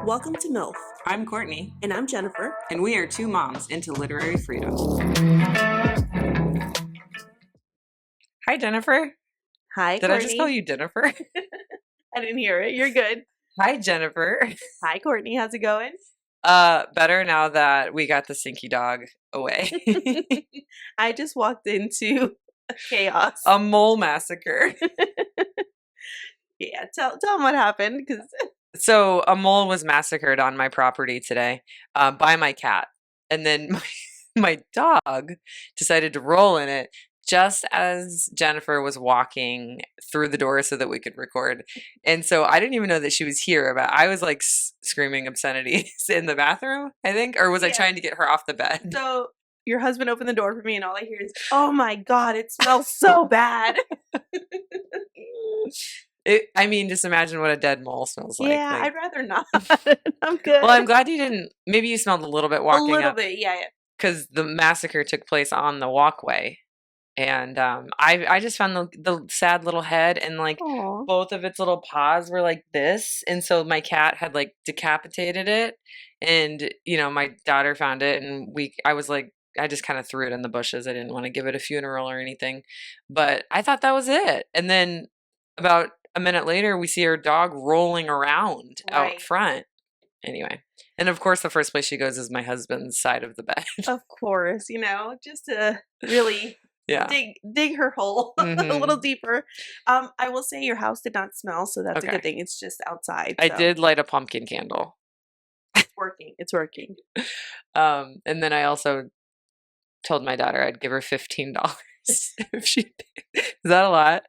Welcome to MILF. I'm Courtney. And I'm Jennifer. And we are two moms into literary freedom. Hi, Jennifer. Hi, Did Courtney. I just call you Jennifer? I didn't hear it. You're good. Hi, Jennifer. Hi, Courtney. How's it going? Better now that we got the stinky dog away. I just walked into chaos. A mole massacre. Yeah, tell them what happened. So a mole was massacred on my property today by my cat. And then my dog decided to roll in it just as Jennifer was walking through the door so that we could record. And so I didn't even know that she was here, but I was like screaming obscenities in the bathroom, I think. Or was I trying to get her off the bed? So your husband opened the door for me and all I hear is, oh my God, it smells so bad. Just imagine what a dead mole smells like. Yeah, I'd rather not. I'm good. Well, I'm glad you didn't. Maybe you smelled a little bit walking up. A little bit, yeah. Because the massacre took place on the walkway. And I just found the sad little head and like Aww. Both of its little paws were like this. And so my cat had like decapitated it. And, my daughter found it and I just kind of threw it in the bushes. I didn't want to give it a funeral or anything. But I thought that was it. And then about a minute later, we see her dog rolling around out front. Anyway. And of course, the first place she goes is my husband's side of the bed. Of course, just to really... Yeah. Dig her hole a little deeper. I will say your house did not smell, so that's a good thing. It's just outside. I did light a pumpkin candle. It's working. It's working. And then I also told my daughter I'd give her $15 if she did. Is that a lot?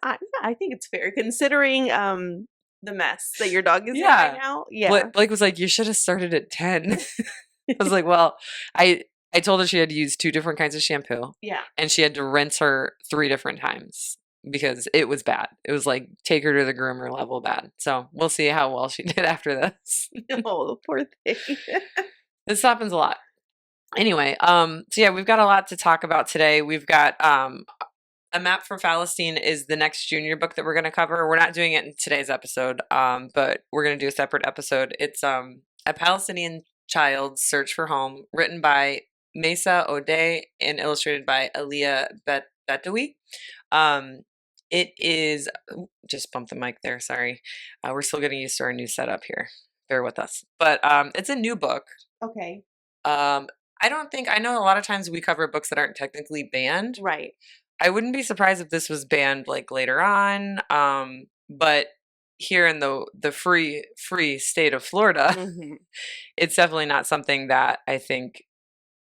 I think it's fair considering the mess that your dog is in right now. Yeah. Blake was like, you should have started at 10. I was like, well, I told her she had to use 2 different kinds of shampoo. Yeah. And she had to rinse her 3 different times because it was bad. It was like take her to the groomer level bad. So we'll see how well she did after this. Oh, poor thing. This happens a lot. Anyway, so yeah, we've got a lot to talk about today. We've got A Map for Palestine is the next junior book that we're going to cover. We're not doing it in today's episode, but we're going to do a separate episode. It's a Palestinian child's search for home, written by Mesa O'Day and illustrated by Aliyah Betawi. It is, just bump the mic there, sorry. We're still getting used to our new setup here. Bear with us. But it's a new book. Okay. I know a lot of times we cover books that aren't technically banned. Right. I wouldn't be surprised if this was banned like later on. But here in the free state of Florida, it's definitely not something that I think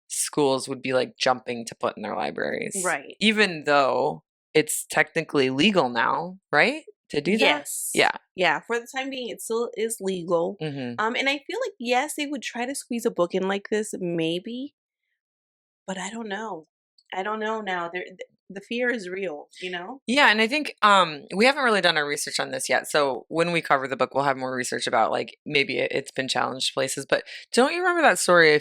schools would be like jumping to put in their libraries. Right. Even though it's technically legal now, right? To do that? Yes. Yeah. Yeah. For the time being, it still is legal. And I feel like, yes, they would try to squeeze a book in like this, maybe. But I don't know. I don't know now. The fear is real, Yeah, and I think we haven't really done our research on this yet. So when we cover the book, we'll have more research about like maybe it's been challenged places. But don't you remember that story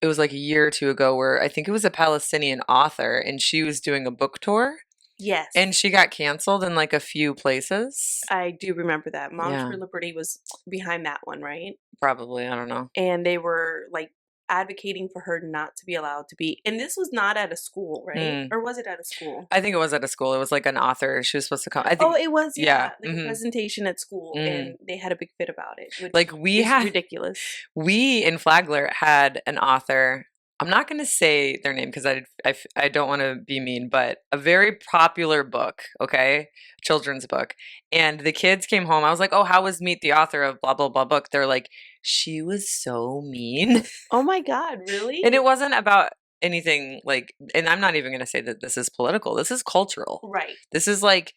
it was like a year or 2 ago where I think it was a Palestinian author and she was doing a book tour? Yes. And she got canceled in like a few places. I do remember that. Moms for Liberty was behind that one, right? Probably. I don't know. And they were like advocating for her not to be allowed to be. And this was not at a school, right? Or was it at a school? I think it was at a school. It was like an author. She was supposed to come. I think, it was. Yeah. Like a presentation at school. And they had a big fit about it. Like ridiculous. We in Flagler had an author. I'm not going to say their name because I don't want to be mean, but a very popular book, okay? Children's book. And the kids came home. I was like, oh, how was Meet the Author of blah, blah, blah book? They're like, she was so mean. Oh my God, really? And it wasn't about anything like, and I'm not even going to say that this is political. This is cultural. Right. This is like,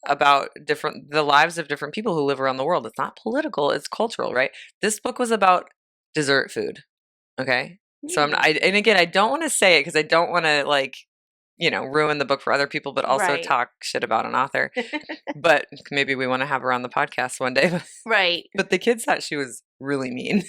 about the lives of different people who live around the world. It's not political. It's cultural, right? This book was about dessert food. Okay. So and again, I don't want to say it because I don't want to ruin the book for other people, but also talk shit about an author. But maybe we want to have her on the podcast one day. Right. But the kids thought she was really mean.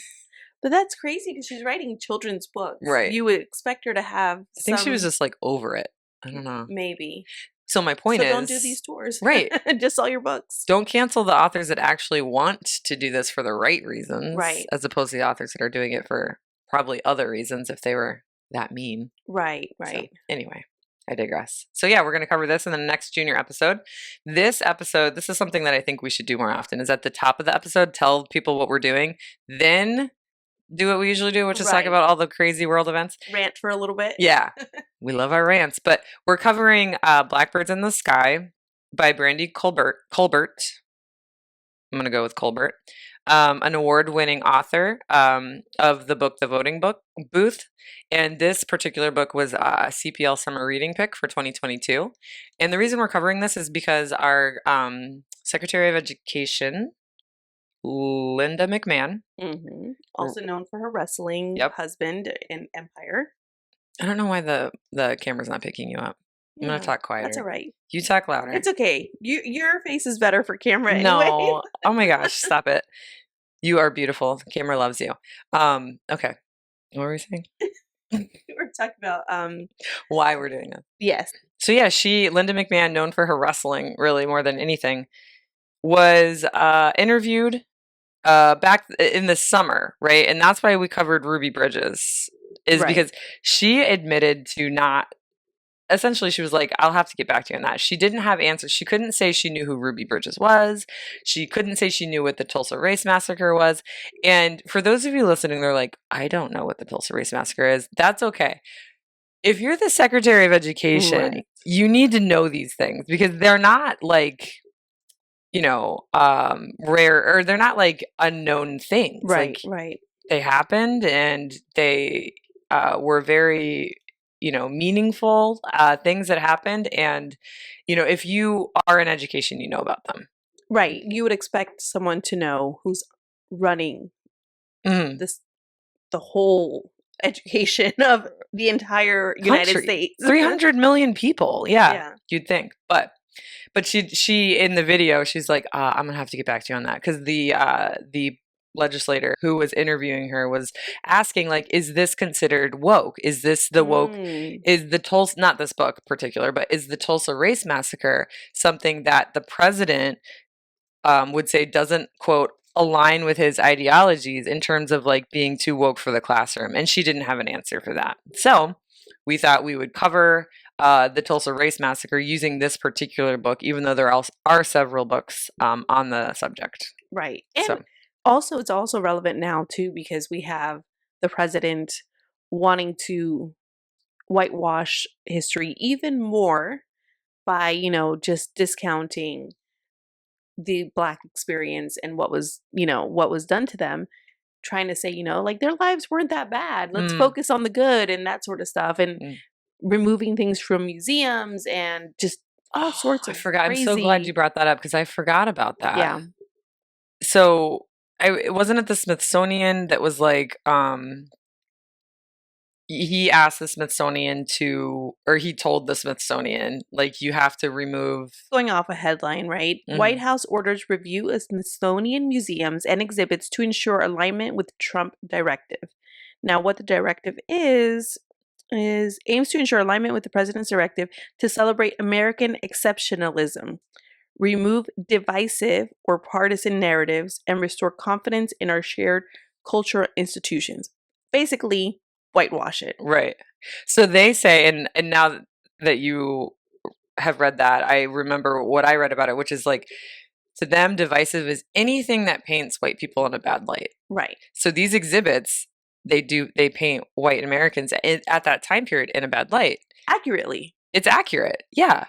But that's crazy because she's writing children's books. Right. You would expect her to have I think she was just like over it. I don't know. Maybe. So my point is, don't do these tours. Right. Just sell your books. Don't cancel the authors that actually want to do this for the right reasons, right? As opposed to the authors that are doing it for probably other reasons if they were that mean. Right. So, anyway, I digress. So yeah, we're going to cover this in the next junior episode. This is something that I think we should do more often, is at the top of the episode, tell people what we're doing, then do what we usually do, which is talk about all the crazy world events. Rant for a little bit. Yeah. We love our rants. But we're covering Blackbirds in the Sky by Brandy Colbert. I'm going to go with Colbert. An award-winning author of the book The Voting Booth. And this particular book was a CPL summer reading pick for 2022. And the reason we're covering this is because our Secretary of Education, Linda McMahon, also known for her wrestling husband in Empire. I don't know why the camera's not picking you up. I'm going to talk quieter. That's all right. You talk louder. It's okay. Your face is better for camera anyway. No. Oh my gosh, stop it. You are beautiful. The camera loves you. Okay. What were we saying? We're talking about why we're doing it. Yes. So yeah, Linda McMahon, known for her wrestling really more than anything, was interviewed back in the summer, right? And that's why we covered Ruby Bridges, is because she admitted to not, essentially she was like, I'll have to get back to you on that. She didn't have answers. She couldn't say she knew who Ruby Bridges was. She couldn't say she knew what the Tulsa Race Massacre was. And for those of you listening, they're like, I don't know what the Tulsa Race Massacre is. That's okay. If you're the Secretary of Education, you need to know these things, because they're not like, rare, or they're not like unknown things. Right. They happened, and they were very, meaningful things that happened. And, if you are in education, you know about them. Right. You would expect someone to know who's running the whole education of the entire United States. 300 million people. Yeah. You'd think. But she in the video, she's like, I'm going to have to get back to you on that. Because the legislator who was interviewing her was asking, like, is this considered woke? Is this the woke? Is the Tulsa, not this book in particular, but is the Tulsa Race Massacre something that the president would say doesn't, quote, align with his ideologies in terms of like being too woke for the classroom? And she didn't have an answer for that. So we thought we would cover the Tulsa Race Massacre using this particular book, even though there are several books on the subject. Right. And also, it's also relevant now, too, because we have the president wanting to whitewash history even more by, just discounting the Black experience and what was done to them, trying to say, like, their lives weren't that bad. Let's focus on the good and that sort of stuff, and removing things from museums and just all sorts of forgot. crazy. I'm so glad you brought that up, because I forgot about that. Yeah. So wasn't it the Smithsonian that was like, he asked the Smithsonian he told the Smithsonian, like, you have to remove. Going off a headline, right? White House orders review of Smithsonian museums and exhibits to ensure alignment with Trump directive. Now, what the directive is aims to ensure alignment with the president's directive to celebrate American exceptionalism, remove divisive or partisan narratives, and restore confidence in our shared cultural institutions. Basically, whitewash it. Right. So they say, and now that you have read that, I remember what I read about it, which is like, to them, divisive is anything that paints white people in a bad light. Right. So these exhibits, they paint white Americans at that time period in a bad light. Accurately. It's accurate. Yeah.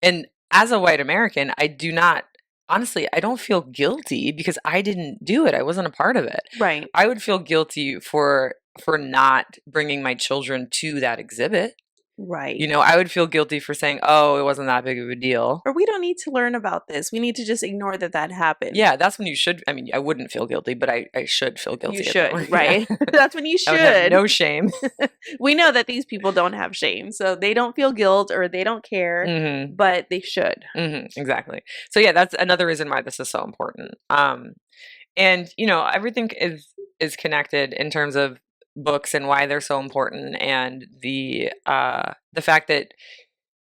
And as a white American, I don't feel guilty because I didn't do it. I wasn't a part of it. Right. I would feel guilty for not bringing my children to that exhibit. Right. I would feel guilty for saying, oh, it wasn't that big of a deal. Or we don't need to learn about this. We need to just ignore that happened. Yeah, that's when you should. I mean, I wouldn't feel guilty, but I should feel guilty. You should, right? That's when you should. I would have no shame. We know that these people don't have shame, so they don't feel guilt or they don't care, but they should. Exactly. So yeah, that's another reason why this is so important. And everything is connected in terms of books and why they're so important, and the fact that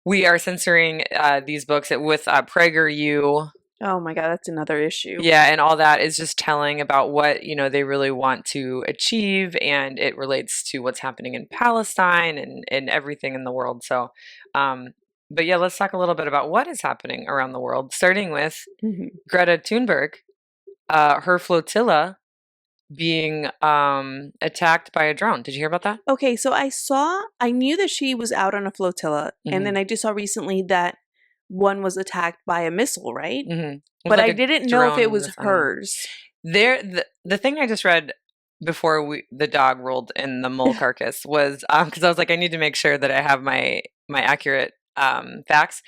we are censoring these books with PragerU. Oh my God, that's another issue. Yeah, and all that is just telling about what, they really want to achieve, and it relates to what's happening in Palestine and everything in the world. So, but yeah, let's talk a little bit about what is happening around the world, starting with Greta Thunberg, her flotilla being attacked by a drone. Did you hear about that? Okay, so I knew that she was out on a flotilla, and then I just saw recently that one was attacked by a missile, right? But like I didn't know if it was hers. The thing I just read before the dog rolled in the mole carcass was because I was like, I need to make sure that I have my accurate facts,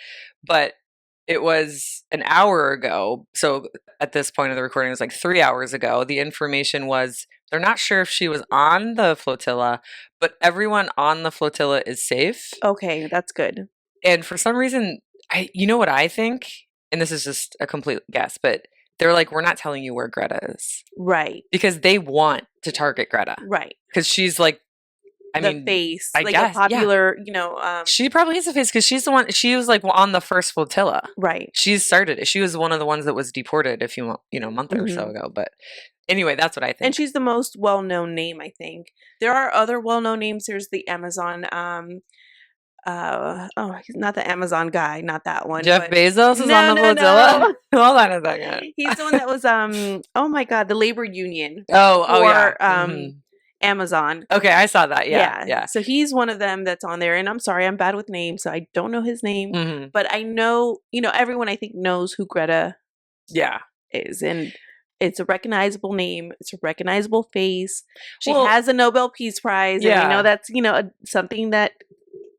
but it was an hour ago. So at this point of the recording, it was like 3 hours ago. The information was they're not sure if she was on the flotilla, but everyone on the flotilla is safe. Okay, that's good. And for some reason, you know what I think? And this is just a complete guess, but they're like, we're not telling you where Greta is. Right. Because they want to target Greta. Right. Because she's like, the face, I like guess, a popular, she probably is the face because she's the one. She was like on the first flotilla, right? She started it. She was one of the ones that was deported a few, month or so ago. But anyway, that's what I think. And she's the most well-known name, I think. There are other well-known names. There's the Amazon. He's not the Amazon guy, not that one. Jeff Bezos is on the flotilla. No. Hold on a second. He's the one that was oh my God, the labor union. Yeah. Amazon. Okay, I saw that. Yeah. So he's one of them that's on there. And I'm sorry, I'm bad with names, so I don't know his name. But I know, everyone I think knows who Greta is. And it's a recognizable name. It's a recognizable face. She has a Nobel Peace Prize. And I know that's, something that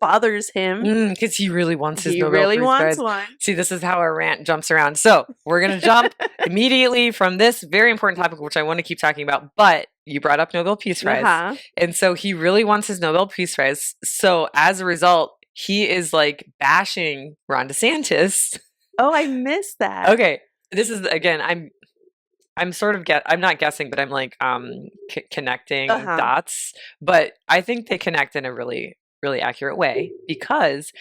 bothers him. Because he really wants his Nobel Peace Prize. One. See, this is how our rant jumps around. So we're going to jump immediately from this very important topic, which I want to keep talking about. But you brought up Nobel Peace Prize. And so he really wants his Nobel Peace Prize. So as a result, he is like bashing Ron DeSantis. Oh, I missed that. Okay. This is, again, I'm sort of I'm not guessing, but I'm like connecting dots. But I think they connect in a really accurate way because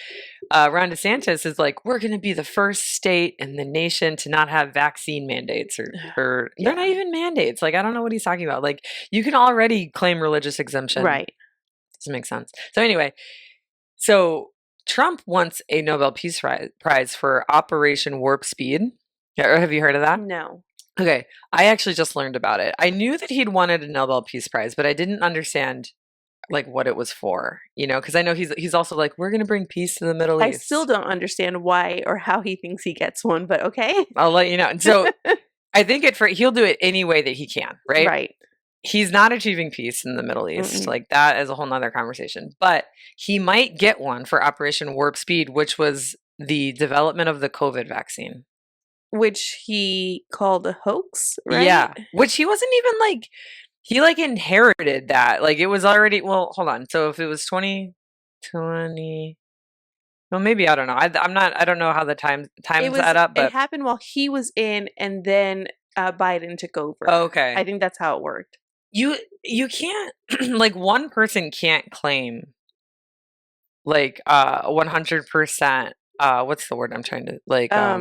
Ron DeSantis is like, we're going to be the first state in the nation to not have vaccine mandates or they're not even mandates. Like, I don't know what he's talking about. Like, you can already claim religious exemption. Right. Doesn't make sense. So anyway, so Trump wants a Nobel Peace Prize for Operation Warp Speed. Have you heard of that? No. Okay. I actually just learned about it. I knew that he'd wanted a Nobel Peace Prize, but I didn't understand like what it was for, because I know he's also like, we're going to bring peace to the Middle East. I still don't understand why or how he thinks he gets one, but okay. I'll let you know. So I think he'll do it any way that he can, right? Right. He's not achieving peace in the Middle East. Like, that is a whole nother conversation, but he might get one for Operation Warp Speed, which was the development of the COVID vaccine. Which he called a hoax, right? Yeah. Which he wasn't even like, he like inherited that. Like, it was already, well, hold on. So if it was 2020, well, maybe, I don't know. I don't know how the times add up, but it happened while he was in, and then Biden took over. Okay. I think that's how it worked. You can't, like, one person can't claim like 100%, what's the word I'm trying to, like, I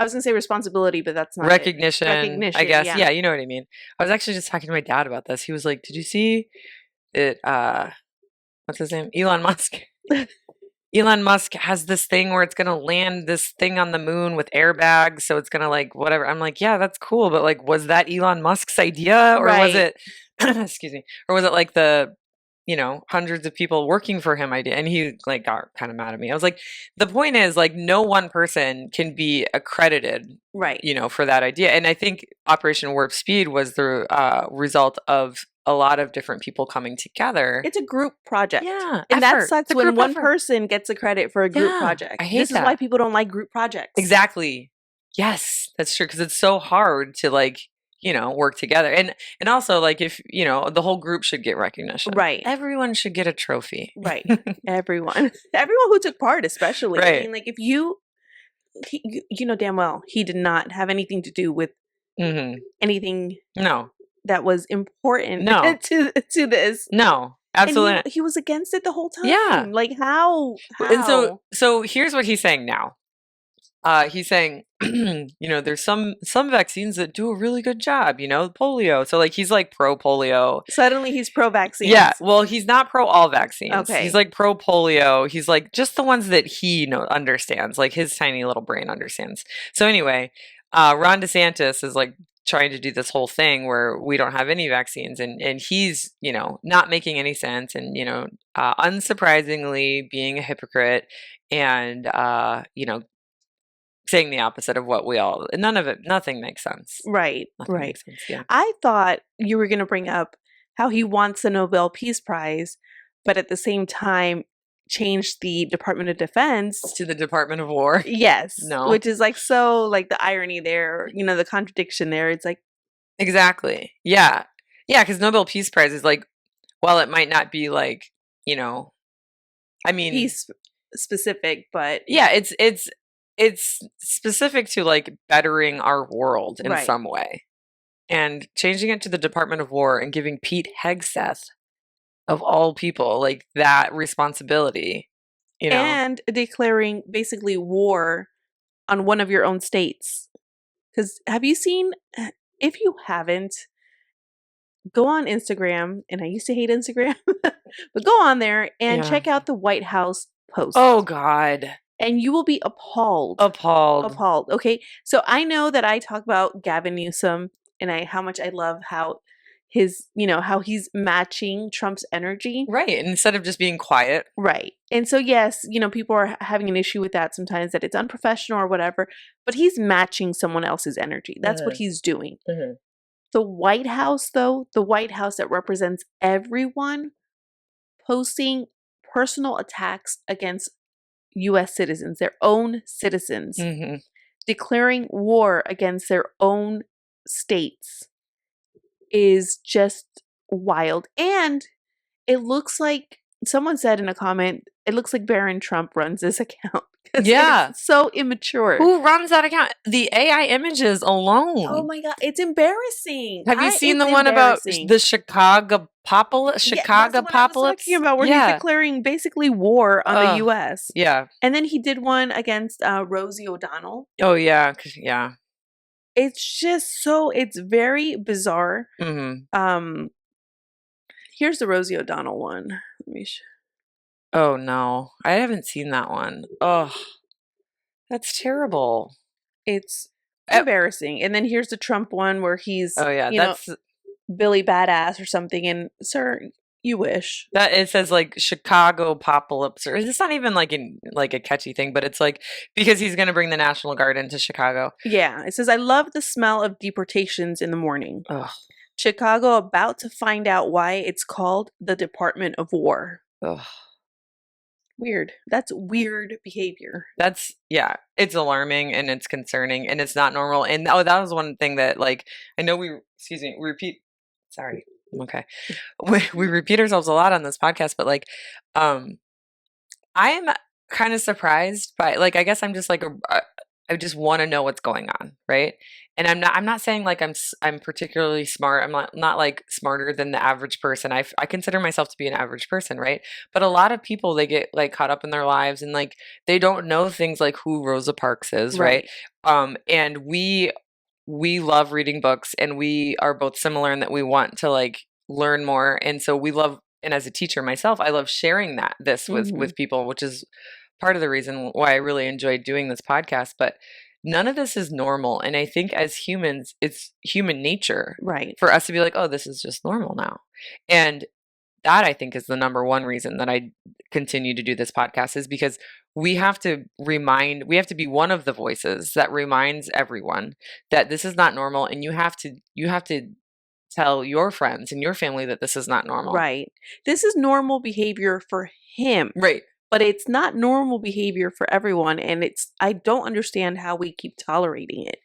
was gonna say responsibility, but that's not recognition. Recognition, I guess. Yeah, you know what I mean. I was actually just talking to my dad about this. He was like, "Did you see it? What's his name? Elon Musk. Elon Musk has this thing where it's gonna land this thing on the moon with airbags, so it's gonna like whatever." I'm like, "Yeah, that's cool, but like, was that Elon Musk's idea, or was it? Excuse me, or was it like the hundreds of people working for him idea?" And he like got kind of mad at me. I was like, the point is, like, no one person can be accredited, right? For that idea. And I think Operation Warp Speed was the result of a lot of different people coming together. It's a group project. Yeah. And that sucks when one person gets a credit for a group project. I hate this is why people don't like group projects. Exactly. Yes, that's true. Because it's so hard to like, work together. And also, like, if, the whole group should get recognition. Right. Everyone should get a trophy. Right. Everyone who took part, especially. Right. I mean, like, if you know damn well he did not have anything to do with anything no that was important no. to this. No. Absolutely. And he was against it the whole time. Yeah. Like, how? And so here's what he's saying now. He's saying, there's some vaccines that do a really good job, polio. So like he's like pro polio. Suddenly he's pro vaccines. Yeah. Well, he's not pro all vaccines. Okay. He's like pro polio. He's like just the ones that he understands, like his tiny little brain understands. So anyway, Ron DeSantis is like trying to do this whole thing where we don't have any vaccines, and he's not making any sense, and unsurprisingly being a hypocrite, and saying the opposite of what nothing makes sense. Right. Nothing right. makes sense, yeah. I thought you were going to bring up how he wants the Nobel Peace Prize, but at the same time changed the Department of Defense to the Department of War. Yes. No. Which is like so like the irony there, the contradiction there. It's like exactly. Yeah. Yeah, because Nobel Peace Prize is like, while it might not be like, I mean, peace specific, but yeah, it's specific to like bettering our world in right. some way. And changing it to the Department of War and giving Pete Hegseth, of all people, like that responsibility, and declaring basically war on one of your own states. Because have you seen, if you haven't, go on Instagram, and I used to hate Instagram, but go on there and check out the White House post. Oh God. And you will be appalled. Appalled. Okay. So I know that I talk about Gavin Newsom and how much I love how his, how he's matching Trump's energy. Right. Instead of just being quiet. Right. And so, yes, people are having an issue with that sometimes, that it's unprofessional or whatever, but he's matching someone else's energy. That's what he's doing. Mm-hmm. The White House, though, the White House that represents everyone, posting personal attacks against U.S. citizens, their own citizens, declaring war against their own states is just wild. And it looks like, someone said in a comment, it looks like Barron Trump runs this account. Yeah. It's so immature. Who runs that account? The AI images alone. Oh my God. It's embarrassing. Have you seen the one about the Chicago apocalypse? Yeah, that's what I was talking about, where he's declaring basically war on the U.S. Yeah. And then he did one against Rosie O'Donnell. Oh, yeah. Yeah. It's just it's very bizarre. Mm-hmm. Here's the Rosie O'Donnell one. Let me oh, no. I haven't seen that one. Oh, that's terrible. It's embarrassing. And then here's the Trump one where he's, that's Billy Badass or something. And sir, you wish. That it says like Chicago apocalypse, or it's not even like a catchy thing, but it's like because he's going to bring the National Guard into Chicago. Yeah. It says, I love the smell of deportations in the morning. Ugh. Chicago about to find out why it's called the Department of War. Ugh. Weird. That's weird behavior. Yeah, it's alarming and it's concerning and it's not normal. And that was one thing that, like, I know we repeat ourselves a lot on this podcast, but like, I am kind of surprised by, like, I guess I'm just like, I just want to know what's going on, right? And I'm not saying like I'm particularly smart. I'm not like smarter than the average person. I consider myself to be an average person, right? But a lot of people, they get like caught up in their lives and like they don't know things like who Rosa Parks is, right? And we love reading books, and we are both similar in that we want to like learn more, and so we love. And as a teacher myself, I love sharing this with people, which is part of the reason why I really enjoyed doing this podcast. But none of this is normal. And I think as humans, it's human nature, right, for us to be like, oh, this is just normal now. And that, I think, is the number one reason that I continue to do this podcast, is because we have to be one of the voices that reminds everyone that this is not normal. And you have to tell your friends and your family that this is not normal. Right. This is normal behavior for him. Right. But it's not normal behavior for everyone. And I don't understand how we keep tolerating it.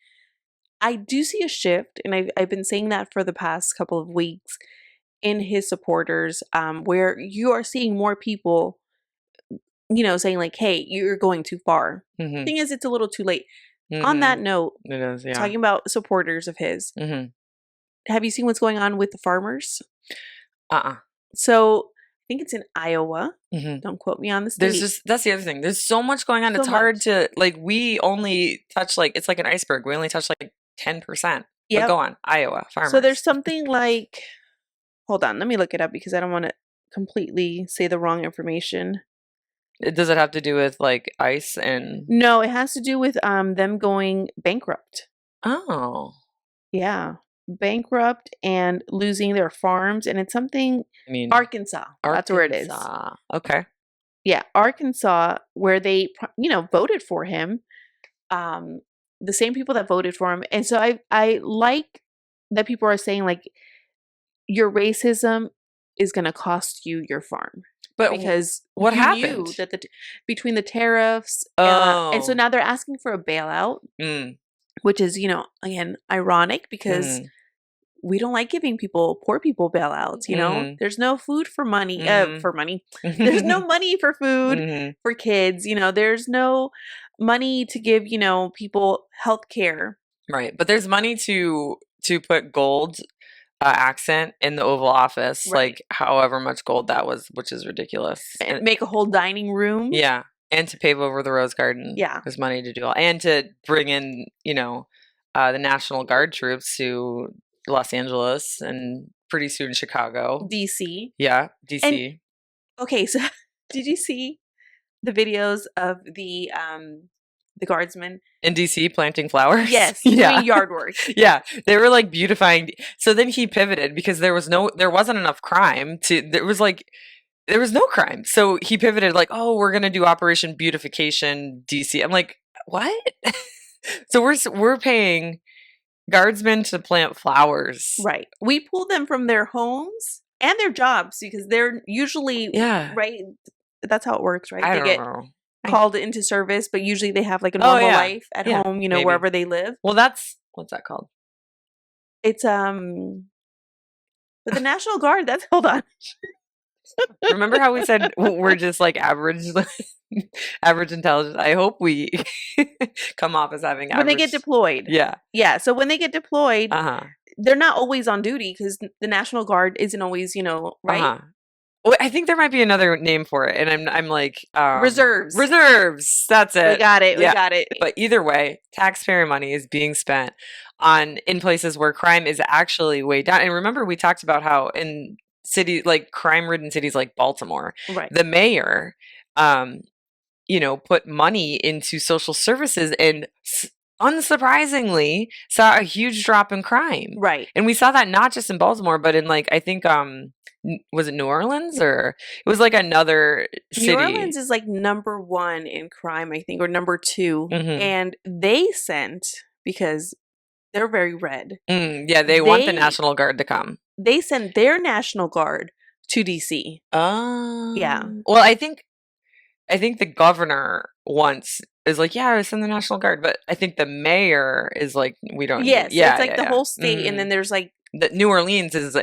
I do see a shift, and I've been saying that for the past couple of weeks, in his supporters, where you are seeing more people, saying like, hey, you're going too far. Mm-hmm. The thing is, it's a little too late. Mm-hmm. On that note, it is, yeah. Talking about supporters of his, have you seen what's going on with the farmers? Uh-uh. So think it's in Iowa. Don't quote me on the There's state. just, that's the other thing. There's so much going on. So It's hard much. to, like, we only touch, like, it's like an iceberg. We only touch like 10%. But Yep. go on. Iowa, farmers. So there's something like, hold on, let me look it up because I don't want to completely say the wrong information. Does it have to do with like ice and? No, it has to do with them going bankrupt. Oh. Yeah. Bankrupt and losing their farms, and it's something, I mean, Arkansas. That's where it is. Okay. Yeah, Arkansas, where they, voted for him. The same people that voted for him. And so I like that people are saying, like, your racism is going to cost you your farm. But because what you happened? knew that between the tariffs, and so now they're asking for a bailout, which is, again, ironic because we don't like giving poor people bailouts. There's no food for money, There's no money for food for kids. There's no money to give, people health care. Right. But there's money to put gold accent in the Oval Office, Right. like however much gold that was, which is ridiculous. And make a whole dining room. Yeah. And to pave over the Rose Garden. Yeah. There's money to do all, and to bring in, the National Guard troops to Los Angeles and pretty soon Chicago. DC. Yeah, DC. And, okay, so did you see the videos of the guardsmen in DC planting flowers? Yes, yeah. doing yard work. Yeah, they were like beautifying. So then he pivoted because there wasn't enough crime there was no crime. So he pivoted like, oh, we're gonna do Operation Beautification DC. I'm like, what? So we're paying guardsmen to plant flowers. Right. We pull them from their homes and their jobs because they're usually right. That's how it works, right? I don't know. Called into service, but usually they have like a normal life at home, maybe. Wherever they live. Well, what's that called? It's but the National Guard, hold on. Remember how we said we're just like average intelligence? I hope we come off as having average. When they get deployed. Yeah. Yeah. So when they get deployed, they're not always on duty because the National Guard isn't always, right? Well, I think there might be another name for it, and I'm like reserves. Reserves. That's it. We got it. Yeah. We got it. But either way, taxpayer money is being spent in places where crime is actually way down. And remember, we talked about how in cities like crime-ridden cities like Baltimore, right, the mayor, put money into social services and unsurprisingly saw a huge drop in crime. Right. And we saw that not just in Baltimore, but in like, I think, was it New Orleans or it was like another city? New Orleans is like number 1 in crime, I think, or number 2. And they sent, because they're very red. Yeah, they want the National Guard to come. They sent their National Guard to DC. Oh. Yeah. Well, I think the governor is like, yeah, I send the National Guard, but I think the mayor is like, we don't. Yes, it's like the whole state, and then there's like the New Orleans is.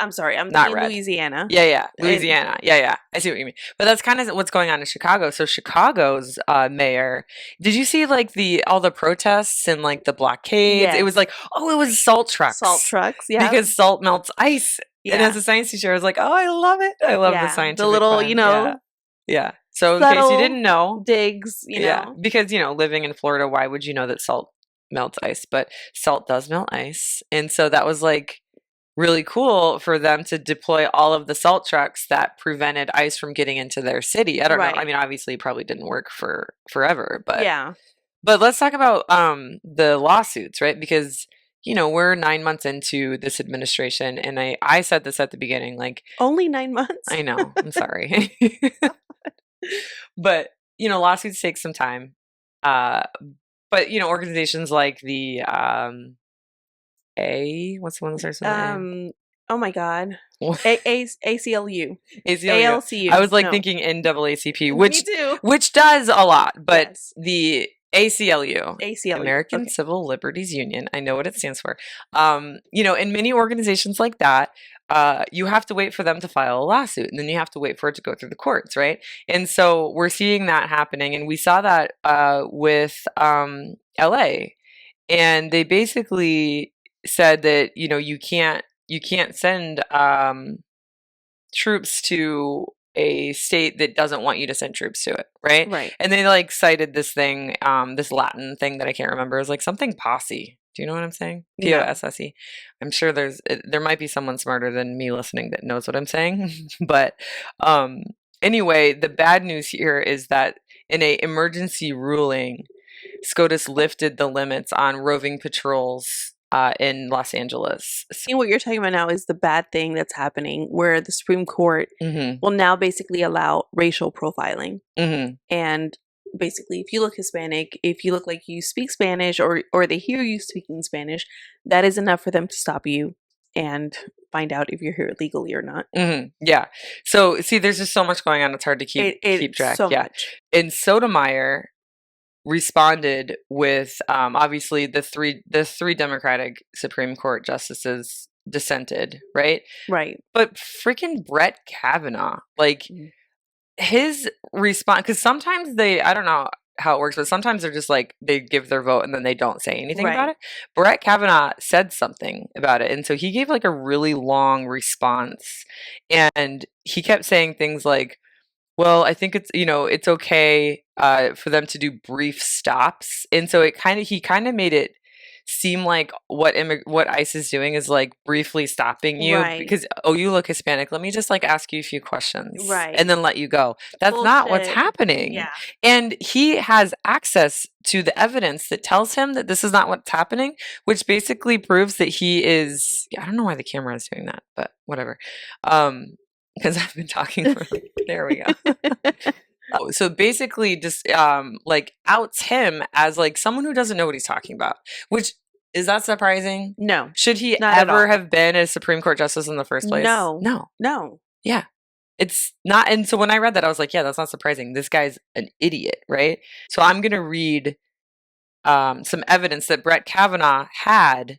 I'm sorry, I'm not in red. Louisiana. Yeah, Louisiana. Yeah. I see what you mean. But that's kind of what's going on in Chicago. So Chicago's mayor, did you see like all the protests and like the blockades? Yes. It was like, it was salt trucks. Salt trucks, yeah. Because salt melts ice. Yeah. And as a science teacher, I was like, oh, I love it. I love the scientific the little, fun. Yeah. So in case you didn't know, digs, because living in Florida, why would you know that salt melts ice? But salt does melt ice, and so that was like really cool for them to deploy all of the salt trucks that prevented ice from getting into their city. I don't know. I mean, obviously, it probably didn't work for forever, but yeah. But let's talk about the lawsuits, right? Because we're 9 months into this administration, and I said this at the beginning, like only 9 months. I know. I'm sorry. But lawsuits take some time, but organizations like the what's the one that starts with A? Oh my god, ACLU. ALCU. I was like thinking NAACP, which does a lot, but the ACLU, American Civil Liberties Union, I know what it stands for. In many organizations like that, you have to wait for them to file a lawsuit, and then you have to wait for it to go through the courts, right? And so we're seeing that happening, and we saw that with LA, and they basically said that you can't send troops to a state that doesn't want you to send troops to it, right? Right. And they like cited this thing, this Latin thing that I can't remember. It was like something posse. Do you know what I'm saying? P-O-S-S-E. I'm sure there might be someone smarter than me listening that knows what I'm saying. But anyway, the bad news here is that in a emergency ruling, SCOTUS lifted the limits on roving patrols in Los Angeles. And what you're talking about now is the bad thing that's happening, where the Supreme Court will now basically allow racial profiling. And basically, if you look Hispanic, if you look like you speak Spanish, or they hear you speaking Spanish, that is enough for them to stop you and find out if you're here legally or not. Yeah. So see, there's just so much going on. It's hard to keep track. So much. And Sotomayor responded with obviously the three Democratic Supreme Court justices dissented, right? Right. But freaking Brett Kavanaugh, like his response, because sometimes I don't know how it works, but sometimes they're just like, they give their vote and then they don't say anything about it. Brett Kavanaugh said something about it. And so he gave like a really long response, and he kept saying things like, well, I think it's okay for them to do brief stops. And so he kind of made it seem like what ICE is doing is like briefly stopping you because, you look Hispanic. Let me just like ask you a few questions and then let you go. That's not what's happening. Yeah. And he has access to the evidence that tells him that this is not what's happening, which basically proves that he is, I don't know why the camera is doing that, but whatever. Because I've been talking for there we go. So basically just like outs him as like someone who doesn't know what he's talking about, which is that surprising? No. Should he ever have been a Supreme Court justice in the first place? No. Yeah. It's not. And so when I read that, I was like, yeah, that's not surprising. This guy's an idiot, right? So I'm going to read some evidence that Brett Kavanaugh had,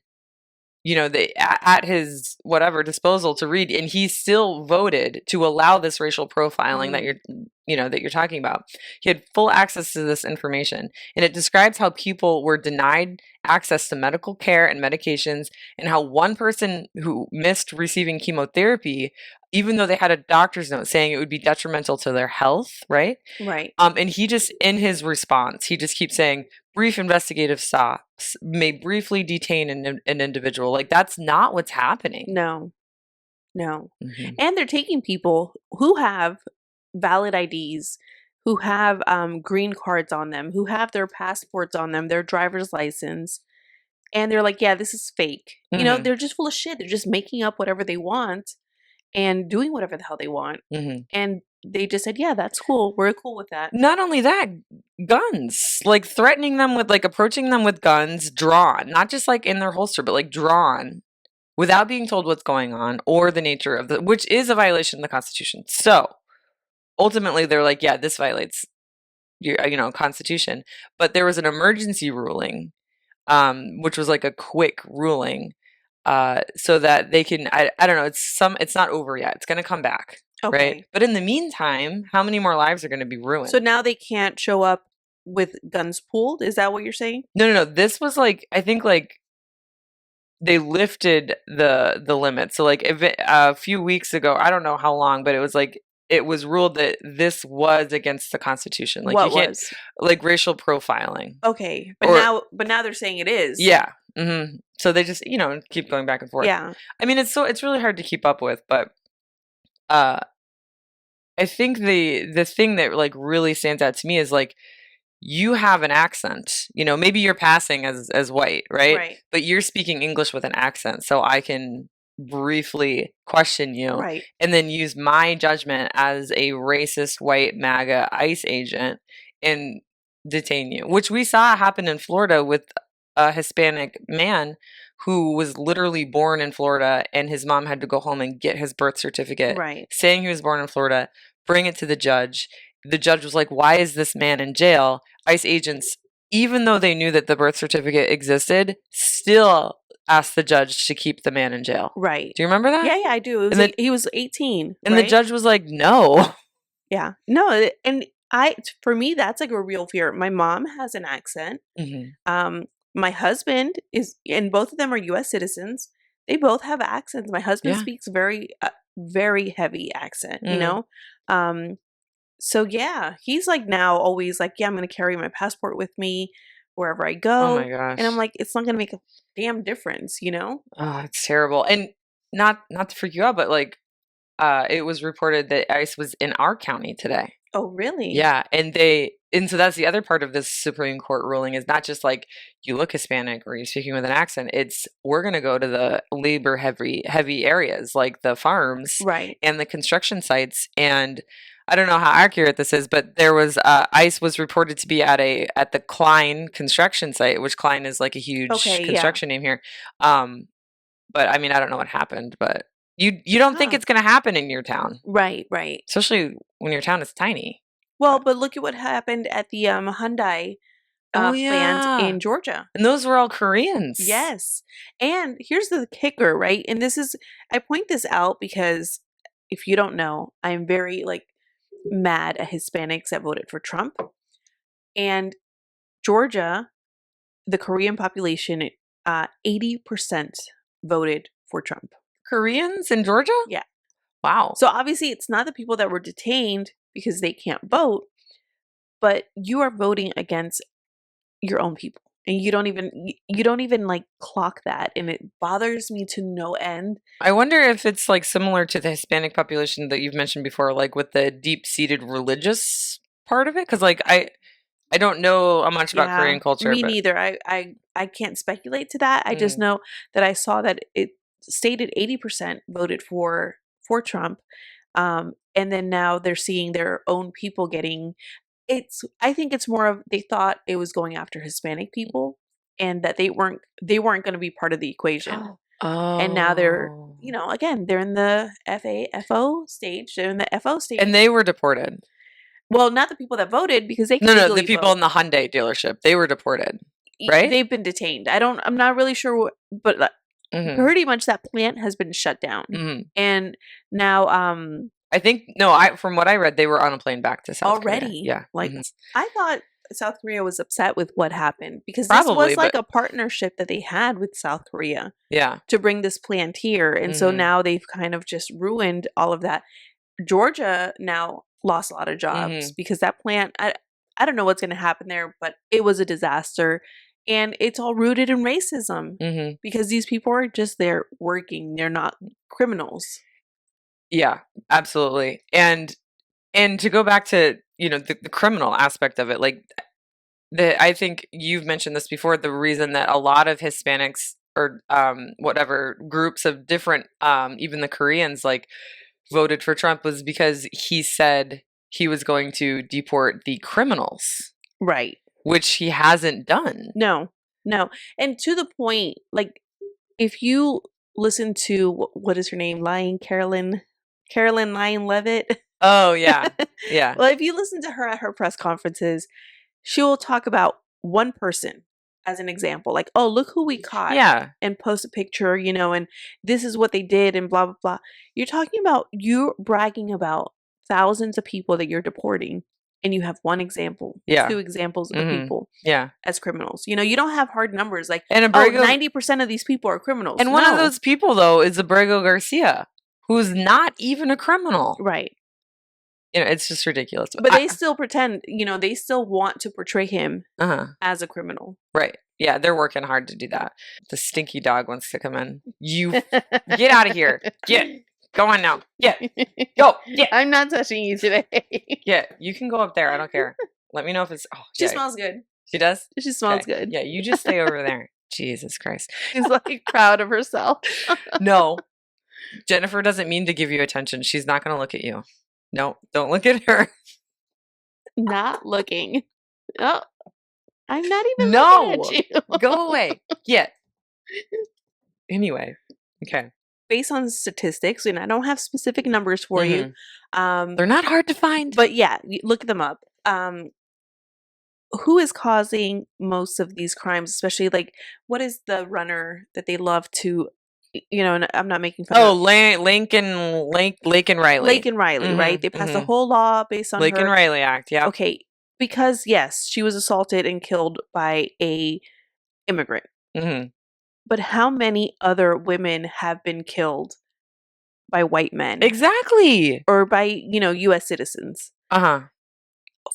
at his whatever disposal to read, and he still voted to allow this racial profiling that you're talking about. He had full access to this information, and it describes how people were denied access to medical care and medications, and how one person who missed receiving chemotherapy, even though they had a doctor's note saying it would be detrimental to their health, right? Right. And he just, in his response, he just keeps saying, brief investigative stops may briefly detain an individual. Like, that's not what's happening. No. And they're taking people who have valid IDs, who have green cards on them, who have their passports on them, their driver's license. And they're like, yeah, this is fake. They're just full of shit. They're just making up whatever they want and doing whatever the hell they want. And they just said, yeah, that's cool. We're cool with that. Not only that, guns, like threatening them with, like approaching them with guns drawn, not just like in their holster, but like drawn without being told what's going on or the nature of which is a violation of the Constitution. So ultimately they're like, yeah, this violates your, Constitution. But there was an emergency ruling, which was like a quick ruling, so that they can, I don't know, it's not over yet. It's going to come back. Okay. Right. But in the meantime, how many more lives are going to be ruined? So now they can't show up with guns pulled? Is that what you're saying? No. This was like, I think like they lifted the limit. So like a few weeks ago, I don't know how long, but it was like, it was ruled that this was against the Constitution. Like what you can't, was? Like racial profiling. Okay. But now they're saying it is. Yeah. So they just, keep going back and forth. Yeah. I mean, it's really hard to keep up with, but I think the thing that like really stands out to me is like, you have an accent, maybe you're passing as white, right? But you're speaking English with an accent, so I can briefly question you and then use my judgment as a racist white MAGA ICE agent and detain you, which we saw happen in Florida with a Hispanic man who was literally born in Florida, and his mom had to go home and get his birth certificate, saying he was born in Florida, bring it to the judge. The judge was like, why is this man in jail? ICE agents, even though they knew that the birth certificate existed, still asked the judge to keep the man in jail. Right. Do you remember that? Yeah, I do. He was 18. And the judge was like, no. Yeah. No, and for me, that's like a real fear. My mom has an accent. My husband is, and both of them are U.S. citizens. They both have accents. My husband speaks very very heavy accent, you know? So yeah, he's like now always like, yeah, I'm going to carry my passport with me wherever I Oh my go. gosh. And I'm like, it's not going to make a damn difference, you know? Oh, it's terrible. And not to freak you out, but like it was reported that ICE was in our county today. Oh, really? Yeah, and so that's the other part of this Supreme Court ruling is not just like you look Hispanic or you're speaking with an accent. It's we're going to go to the labor heavy areas like the farms Right. and the construction sites. And I don't know how accurate this is, but there was ICE was reported to be at the Klein construction site, which Klein is like a huge construction name here. But I mean, I don't know what happened, but you don't think it's going to happen in your town. Right, right. Especially when your town is tiny. Well, but look at what happened at the Hyundai plant in Georgia. And those were all Koreans. Yes. And here's the kicker, right? And I point this out because if you don't know, I'm very like mad at Hispanics that voted for Trump. And Georgia, the Korean population, 80% voted for Trump. Koreans in Georgia? Yeah. Wow. So obviously it's not the people that were detained because they can't vote, but you are voting against your own people. And you don't even like clock that. And it bothers me to no end. I wonder if it's like similar to the Hispanic population that you've mentioned before, like with the deep-seated religious part of it. Because like I don't know much about Korean culture. Me neither. I can't speculate to that. I just know that I saw that it stated 80% voted for Trump. And then now they're seeing their own people getting I think it's more of they thought it was going after Hispanic people and that they weren't going to be part of the equation. Oh. And now they're, again, they're in the FO stage. They're in the FO stage. And they were deported. Well, not the people that voted because they No, the people in the Hyundai dealership. They were deported, right? They've been detained. I'm not really sure but pretty much that plant has been shut down. And now I think from what I read, they were on a plane back to South Korea. Yeah. Like I thought South Korea was upset with what happened because this was like a partnership that they had with South Korea. Yeah. To bring this plant here. And so now they've kind of just ruined all of that. Georgia now lost a lot of jobs because that plant, I don't know what's going to happen there, but it was a disaster. And it's all rooted in racism because these people are just there working. They're not criminals. Yeah, absolutely. And to go back to, the criminal aspect of it, like I think you've mentioned this before, the reason that a lot of Hispanics or whatever groups of different, even the Koreans, like voted for Trump was because he said he was going to deport the criminals. Right. Which he hasn't done. No. And to the point, like if you listen to, what is her name? Carolyn Lyon Levitt. Oh, yeah. Yeah. Well, if you listen to her at her press conferences, she will talk about one person as an example. Like, oh, look who we caught. Yeah. And post a picture, and this is what they did and blah, blah, blah. You're bragging about thousands of people that you're deporting. And you have one example, 2 examples of people as criminals. You don't have hard numbers like, 90% of these people are criminals. And one of those people, though, is Abrego Garcia, who's not even a criminal. Right. It's just ridiculous. But they still pretend, they still want to portray him as a criminal. Right. Yeah, they're working hard to do that. The stinky dog wants to come in. You get out of here. Get. Go on now. Yeah. Go. Yeah. I'm not touching you today. Yeah. You can go up there. I don't care. Let me know if it's... Oh, she smells good. She does? She smells good. Yeah. You just stay over there. Jesus Christ. She's like proud of herself. No. Jennifer doesn't mean to give you attention. She's not going to look at you. No. Don't look at her. Not looking. Oh. I'm not even looking at you. Go away. Yeah. Anyway. Okay. Based on statistics, and I don't have specific numbers for you. They're not hard to find. But yeah, look them up. Who is causing most of these crimes, especially like what is the runner that they love to, and I'm not making fun of. Lake and Riley. Lake and Riley, right? They passed a whole law based on Lake and Riley Act, yeah. Okay, because yes, she was assaulted and killed by a immigrant. But how many other women have been killed by white men. Exactly. Or by, U.S. citizens.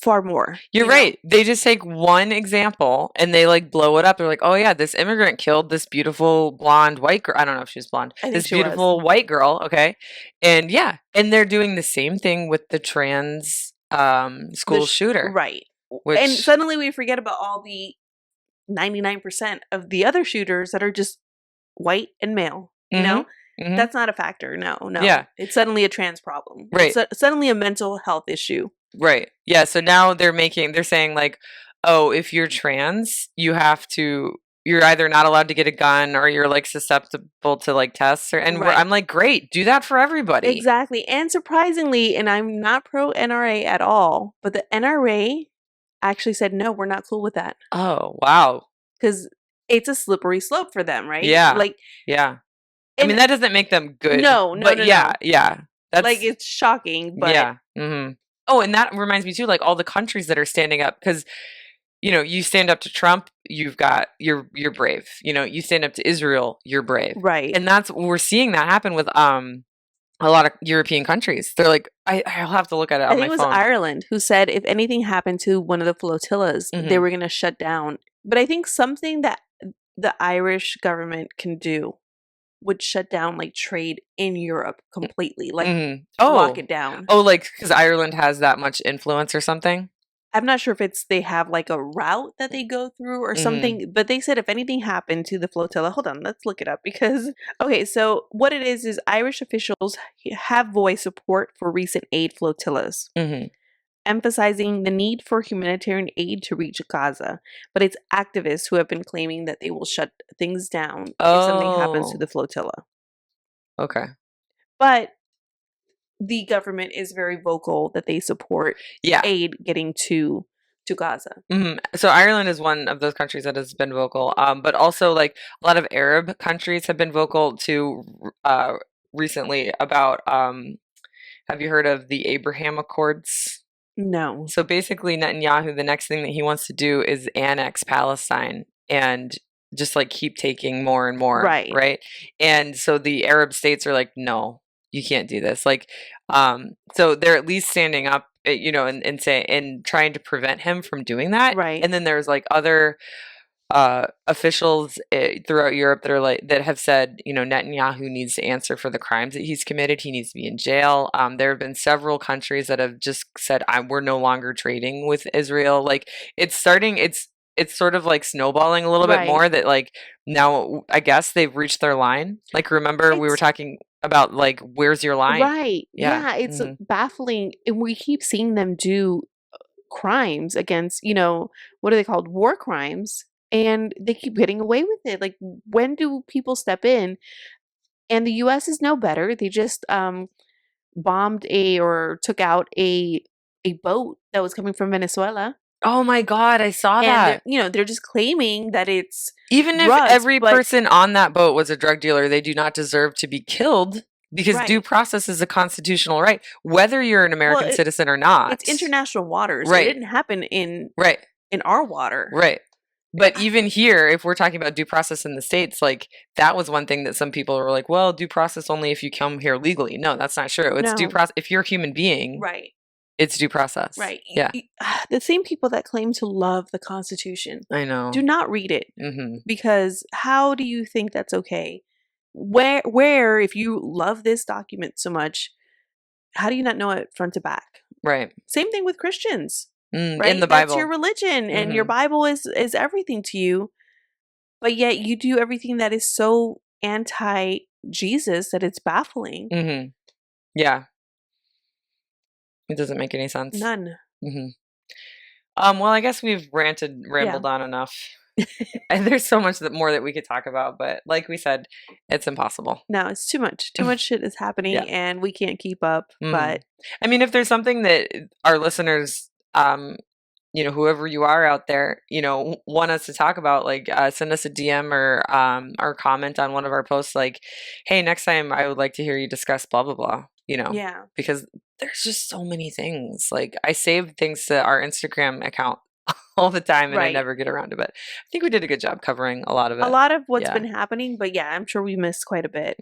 Far more. You're right. They just take one example and they like blow it up. They're like, oh yeah, this immigrant killed this beautiful blonde white girl. I don't know if she was blonde. This beautiful white girl. Okay. And yeah. And they're doing the same thing with the trans school shooter. Right. And suddenly we forget about all the 99% of the other shooters that are just white and male. You know? Mm-hmm. That's not a factor. No. Yeah. It's suddenly a trans problem. Right. It's suddenly a mental health issue. Right. Yeah. So now they're saying like, oh, if you're trans, you're either not allowed to get a gun or you're like susceptible to like tests. I'm like, great, do that for everybody. Exactly. And surprisingly, and I'm not pro NRA at all, but the NRA actually said, no, we're not cool with that. Oh, wow. Because it's a slippery slope for them, right? Yeah. Like, yeah. I mean, that doesn't make them good. No. Yeah. That's like, it's shocking, but. Yeah. Mm-hmm. Oh, and that reminds me too, like all the countries that are standing up, because, you stand up to Trump, you're brave. You stand up to Israel, you're brave. Right. And we're seeing that happen with a lot of European countries. They're like, I'll have to look at it on my phone. I think it was Ireland who said if anything happened to one of the flotillas, they were going to shut down. But I think something that the Irish government can do would shut down like trade in Europe completely, like lock it down. Oh, like because Ireland has that much influence or something? I'm not sure if they have like a route that they go through or something, but they said if anything happened to the flotilla, hold on, let's look it up because, okay, so what it is Irish officials have voiced support for recent aid flotillas. Emphasizing the need for humanitarian aid to reach Gaza, but it's activists who have been claiming that they will shut things down if something happens to the flotilla. Okay. But the government is very vocal that they support aid getting to Gaza. So Ireland is one of those countries that has been vocal, but also like a lot of Arab countries have been vocal too recently about, have you heard of the Abraham Accords? No. So basically Netanyahu, the next thing that he wants to do is annex Palestine and just like keep taking more and more. Right. And so the Arab states are like, no, you can't do this. Like, so they're at least standing up, and trying to prevent him from doing that. Right. And then there's like other officials throughout Europe that have said, Netanyahu needs to answer for the crimes that he's committed. He needs to be in jail. There have been several countries that have just said, we're no longer trading with Israel. Like it's sort of like snowballing a little bit more that like now I guess they've reached their line. Like, remember we were talking about like, where's your line? Right. Yeah. It's baffling. And we keep seeing them do crimes against, what are they called? War crimes. And they keep getting away with it. Like, when do people step in? And the U.S. is no better. They just bombed or took out a boat that was coming from Venezuela. Oh my God, I saw that. They're just claiming that it's even if every person on that boat was a drug dealer, they do not deserve to be killed because due process is a constitutional right, whether you're an American citizen or not. It's international waters. Right. It didn't happen in our water. Right. But even here, if we're talking about due process in the States, like that was one thing that some people were like, well, due process only if you come here legally. No, that's not true. It's due process. If you're a human being, it's due process. Right. Yeah. The same people that claim to love the Constitution. I know. Do not read it. Because how do you think that's okay? Where, if you love this document so much, how do you not know it front to back? Right. Same thing with Christians. Right? In the Bible. That's your religion, and your Bible is everything to you. But yet you do everything that is so anti-Jesus that it's baffling. Yeah. It doesn't make any sense. None. Well, I guess we've rambled on enough. And there's so much more that we could talk about, but like we said, it's impossible. No, it's too much. Too much shit is happening, and we can't keep up. But I mean, if there's something that our listeners, whoever you are out there, want us to talk about, like send us a DM or comment on one of our posts, like, hey, next time I would like to hear you discuss blah blah blah. Because there's just so many things. Like I saved things to our Instagram account all the time, and I Right. never get around to it. I think we did a good job covering a lot of it. A lot of what's Yeah. been happening, but yeah, I'm sure we missed quite a bit.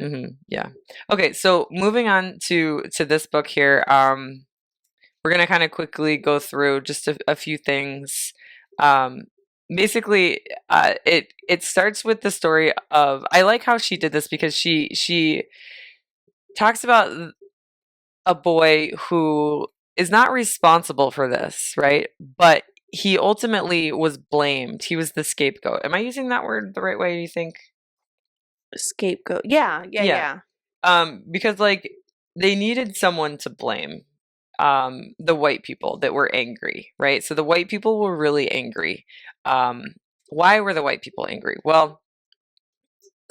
Yeah. Okay, so moving on to this book here, we're gonna kind of quickly go through just a few things. Basically, it starts with the story of, I like how she did this because she talks about a boy who is not responsible for this, right? But he ultimately was blamed. He was the scapegoat. Am I using that word the right way, do you think? Scapegoat. Yeah. Because like they needed someone to blame. The white people that were angry, right? So the white people were really angry. Why were the white people angry? Well,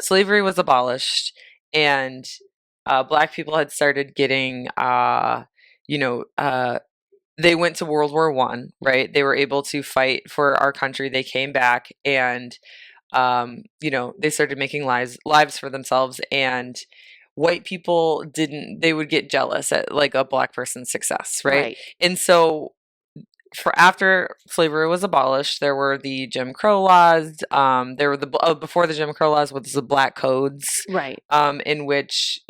slavery was abolished, and black people had started getting, they went to World War One, right? They were able to fight for our country. They came back, and they started making lives for themselves, and white people they would get jealous at like a black person's success, right? And so for after slavery was abolished, there were the Jim Crow laws. There were before the Jim Crow laws was the Black Codes, right? In which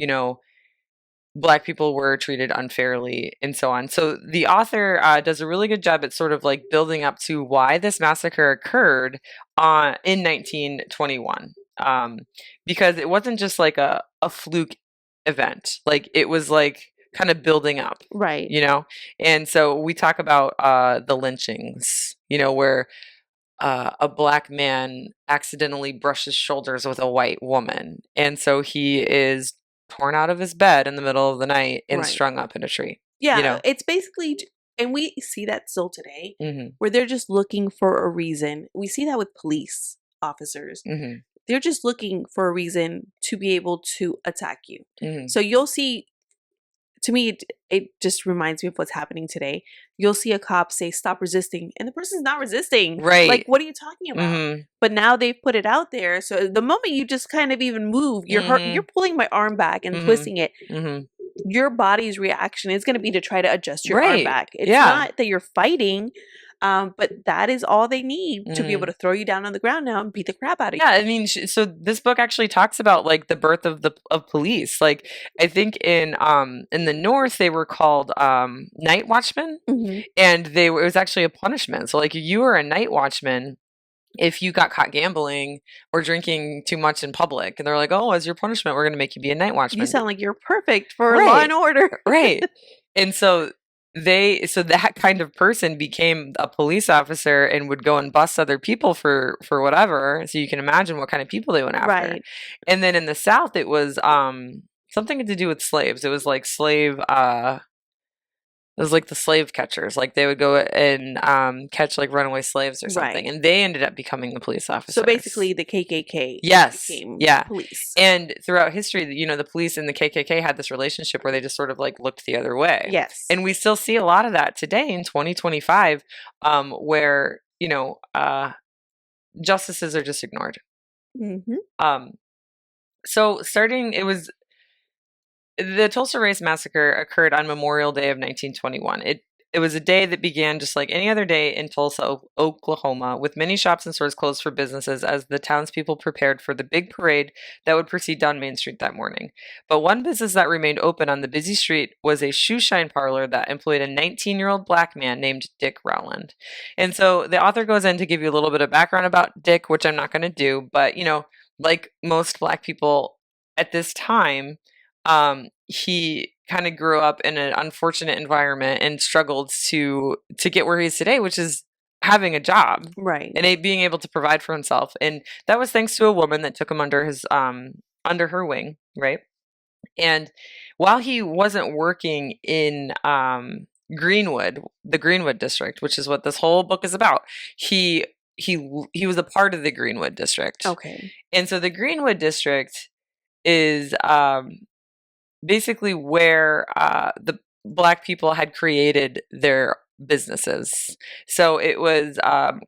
black people were treated unfairly and so on. So the author does a really good job at sort of like building up to why this massacre occurred in 1921. Because it wasn't just like a fluke event. Like it was like kind of building up. Right. And so we talk about the lynchings, where a black man accidentally brushes shoulders with a white woman. And so he is torn out of his bed in the middle of the night and strung up in a tree. Yeah, it's basically, and we see that still today, where they're just looking for a reason. We see that with police officers. They're just looking for a reason to be able to attack you. So you'll see, to me, it just reminds me of what's happening today. You'll see a cop say, "Stop resisting," and the person's not resisting. Right. Like, what are you talking about? But now they've put it out there. So the moment you just kind of even move, you're pulling my arm back and twisting it. Your body's reaction is going to be to try to adjust your arm back. It's not that you're fighting. But that is all they need to be able to throw you down on the ground now and beat the crap out of you. Yeah, I mean, so this book actually talks about like the birth of police. Like I think in the North they were called night watchmen, and it was actually a punishment. So like you were a night watchman if you got caught gambling or drinking too much in public, and they're like, "Oh, as your punishment, we're going to make you be a night watchman." You sound like you're perfect for law and order, right? And so that kind of person became a police officer and would go and bust other people for whatever. So you can imagine what kind of people they went after. Right. And then in the South, it was something to do with slaves. It was like it was like the slave catchers. Like they would go and catch like runaway slaves or something, and they ended up becoming the police officers. So basically, the KKK became police. And throughout history, the police and the KKK had this relationship where they just sort of like looked the other way. Yes, and we still see a lot of that today in 2025, where justices are just ignored. So the Tulsa Race Massacre occurred on Memorial Day of 1921. It was a day that began just like any other day in Tulsa, Oklahoma, with many shops and stores closed for businesses as the townspeople prepared for the big parade that would proceed down Main Street that morning. But one business that remained open on the busy street was a shoe shine parlor that employed a 19-year-old black man named Dick Rowland. And so the author goes in to give you a little bit of background about Dick, which I'm not going to do, but like most black people at this time, he kind of grew up in an unfortunate environment and struggled to get where he is today, which is having a job, right, and being able to provide for himself. And that was thanks to a woman that took him under her wing, right? And while he wasn't working in Greenwood, the Greenwood district, which is what this whole book is about, he was a part of the Greenwood district. Okay. And so the Greenwood district is basically where the black people had created their businesses. So it was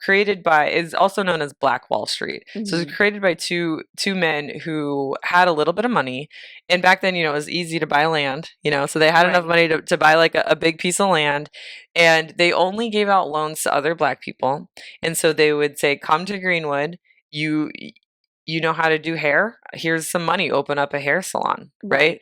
created by, is also known as Black Wall Street. So it was created by two men who had a little bit of money. And back then, it was easy to buy land, so they had enough money to buy like a big piece of land. And they only gave out loans to other Black people. And so they would say, come to Greenwood, you know how to do hair? Here's some money. Open up a hair salon, right?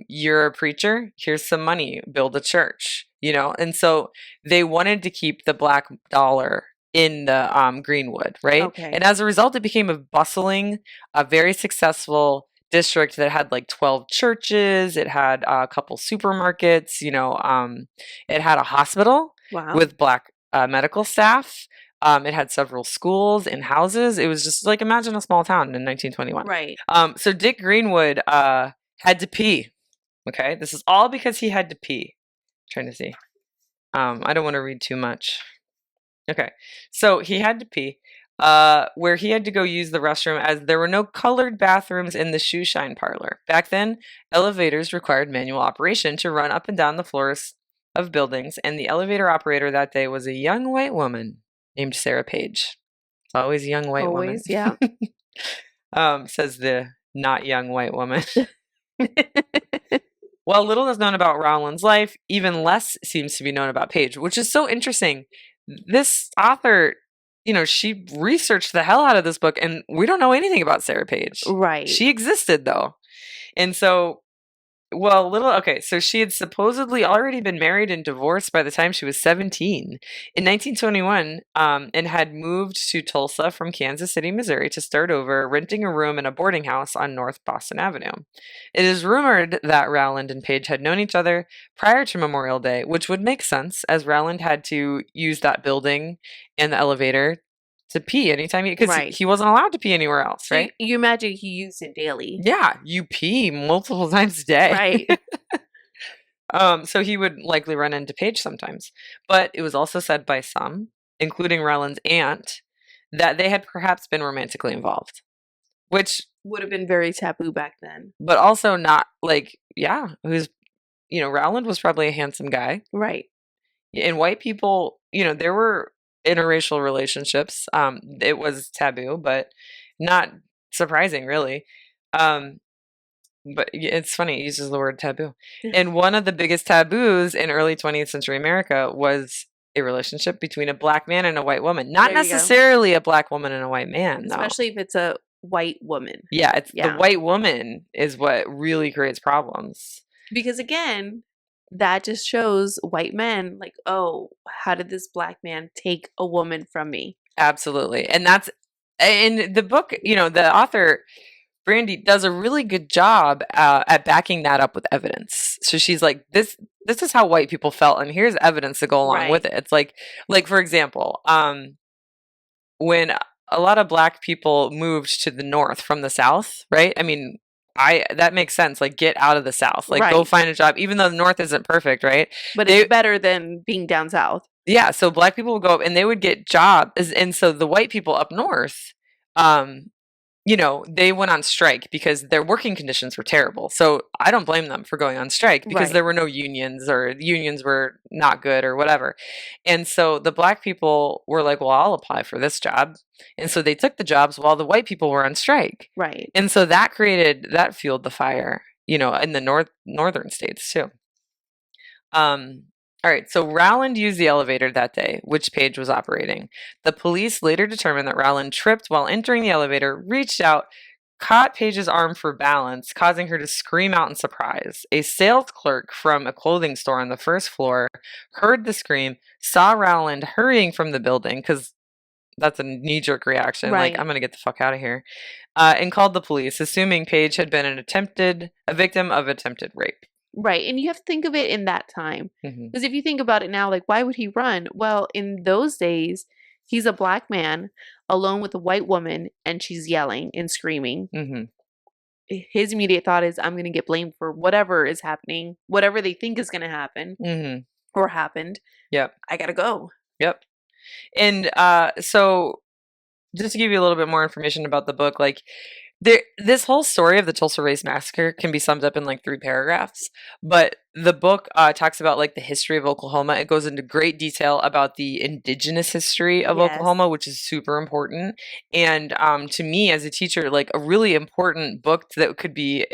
You're a preacher. Here's some money. Build a church, And so they wanted to keep the Black dollar in the Greenwood, right? Okay. And as a result, it became a bustling, a very successful district that had like 12 churches. It had a couple supermarkets, it had a hospital with Black medical staff. It had several schools and houses. It was just like, imagine a small town in 1921. Right. So Dick Greenwood had to pee. Okay. This is all because he had to pee. I'm trying to see. I don't want to read too much. Okay. So he had to pee, where he had to go use the restroom as there were no colored bathrooms in the shoe shine parlor. Back then, elevators required manual operation to run up and down the floors of buildings. And the elevator operator that day was a young white woman named Sarah Page. Always a young white woman. Always, yeah. Says the not young white woman. While little is known about Rowland's life, even less seems to be known about Page, which is so interesting. This author, she researched the hell out of this book, and we don't know anything about Sarah Page. Right. She existed, though. And so, so she had supposedly already been married and divorced by the time she was 17 in 1921, and had moved to Tulsa from Kansas City, Missouri to start over, renting a room in a boarding house on North Boston Avenue. It is rumored that Rowland and Page had known each other prior to Memorial Day, which would make sense as Rowland had to use that building and the elevator to pee anytime because he wasn't allowed to pee anywhere else, right? So you imagine he used it daily. Yeah, you pee multiple times a day. Right. So he would likely run into Page sometimes. But it was also said by some, including Rowland's aunt, that they had perhaps been romantically involved. Which would have been very taboo back then. But also not Rowland was probably a handsome guy. Right. And white people, there were interracial relationships. It was taboo, but not surprising, really. But it's funny, it uses the word taboo. And one of the biggest taboos in early 20th century America was a relationship between a Black man and a white woman. Not necessarily a Black woman and a white man, though. Especially if it's a white woman. Yeah, the white woman is what really creates problems. Because again, that just shows white men like, oh, how did this Black man take a woman from me? Absolutely. And that's in the book, the author, Brandy, does a really good job at backing that up with evidence. So she's like, this is how white people felt, and here's evidence to go along with it. It's like for example, when a lot of Black people moved to the North from the South, right? I mean, that makes sense. Like, get out of the South. Like, go find a job, even though the North isn't perfect, right? But it's better than being down South. Yeah. So Black people would go up and they would get jobs. And so the white people up North, they went on strike because their working conditions were terrible. So I don't blame them for going on strike because there were no unions, or the unions were not good or whatever. And so the Black people were like, well, I'll apply for this job. And so they took the jobs while the white people were on strike. Right. And so that fueled the fire, in the northern states too. All right, so Rowland used the elevator that day, which Page was operating. The police later determined that Rowland tripped while entering the elevator, reached out, caught Page's arm for balance, causing her to scream out in surprise. A sales clerk from a clothing store on the first floor heard the scream, saw Rowland hurrying from the building, because that's a knee-jerk reaction, like, I'm going to get the fuck out of here, and called the police, assuming Page had been a victim of attempted rape. Right. And you have to think of it in that time. Because if you think about it now, like, why would he run? Well, in those days, he's a Black man alone with a white woman, and she's yelling and screaming. His immediate thought is, I'm going to get blamed for whatever is happening, whatever they think is going to happen or happened. Yep. I got to go. Yep. And so just to give you a little bit more information about the book, like, this whole story of the Tulsa Race Massacre can be summed up in like 3 paragraphs, but the book talks about like the history of Oklahoma. It goes into great detail about the indigenous history of Oklahoma, which is super important. And to me as a teacher, like a really important book that could be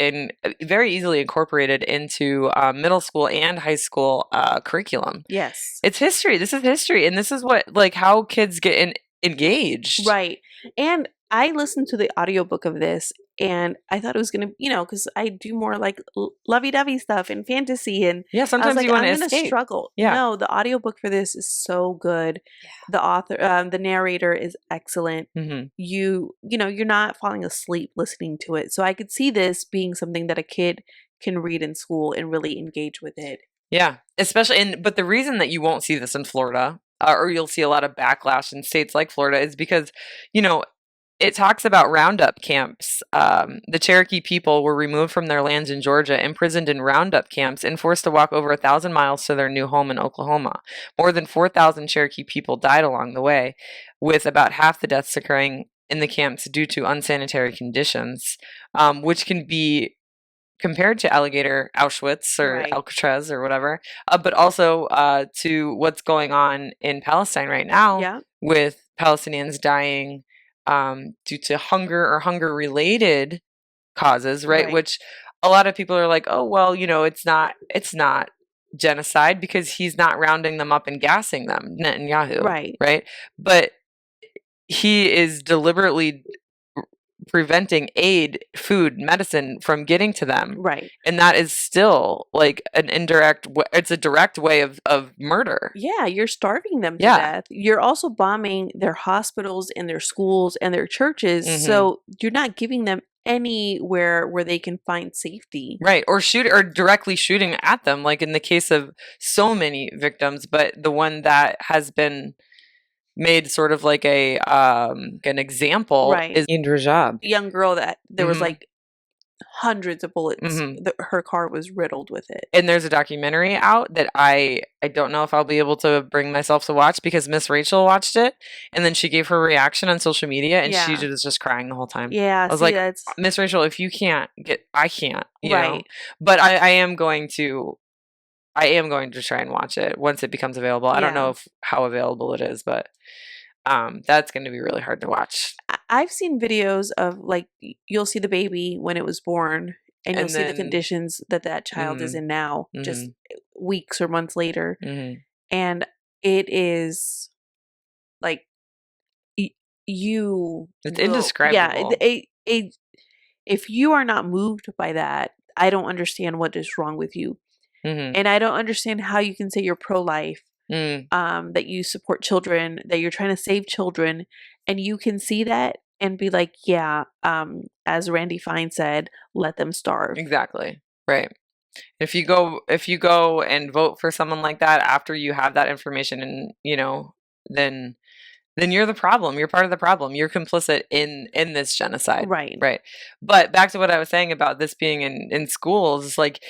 very easily incorporated into middle school and high school curriculum. Yes. It's history. This is history. And this is what, like, how kids get engaged. Right. And I listened to the audiobook of this, and I thought it was going to, because I do more like lovey-dovey stuff and fantasy. And yeah, sometimes you want to escape. I'm going to struggle. Yeah. No, the audiobook for this is so good. Yeah. The author, the narrator is excellent. Mm-hmm. You're not falling asleep listening to it. So I could see this being something that a kid can read in school and really engage with it. Yeah, especially, but the reason that you won't see this in Florida, or you'll see a lot of backlash in states like Florida, is because, it talks about roundup camps. The Cherokee people were removed from their lands in Georgia, imprisoned in roundup camps, and forced to walk over 1,000 miles to their new home in Oklahoma. More than 4,000 Cherokee people died along the way, with about half the deaths occurring in the camps due to unsanitary conditions, which can be compared to alligator Auschwitz or Alcatraz or whatever, but also to what's going on in Palestine right now with Palestinians dying due to hunger or hunger-related causes, right? Which a lot of people are like, oh, well, it's not genocide because he's not rounding them up and gassing them, Netanyahu, right? But he is deliberately preventing aid, food, medicine from getting to them. Right. And that is still like an it's a direct way of murder. Yeah, you're starving them to death. You're also bombing their hospitals and their schools and their churches. Mm-hmm. So you're not giving them anywhere where they can find safety. Right. Or directly shooting at them, like in the case of so many victims, but the one that has been made sort of like an example is in Rajab. Young girl that there was like hundreds of bullets. Mm-hmm. Her car was riddled with it. And there's a documentary out that I don't know if I'll be able to bring myself to watch because Miss Rachel watched it and then she gave her reaction on social media and she was just crying the whole time. Yeah, I was like, Miss Rachel, if you can't I can't. You know? But I am going to try and watch it once it becomes available. I don't know how available it is, but that's going to be really hard to watch. I've seen videos of like you'll see the baby when it was born, and you'll see the conditions that child is in now, just weeks or months later, and it is like it's indescribable. Yeah, if you are not moved by that, I don't understand what is wrong with you. Mm-hmm. And I don't understand how you can say you're pro-life, that you support children, that you're trying to save children, and you can see that and be like, as Randy Fine said, let them starve. Exactly. Right. If you go and vote for someone like that after you have that information and, then you're the problem. You're part of the problem. You're complicit in this genocide. Right. Right. But back to what I was saying about this being in schools, it's like,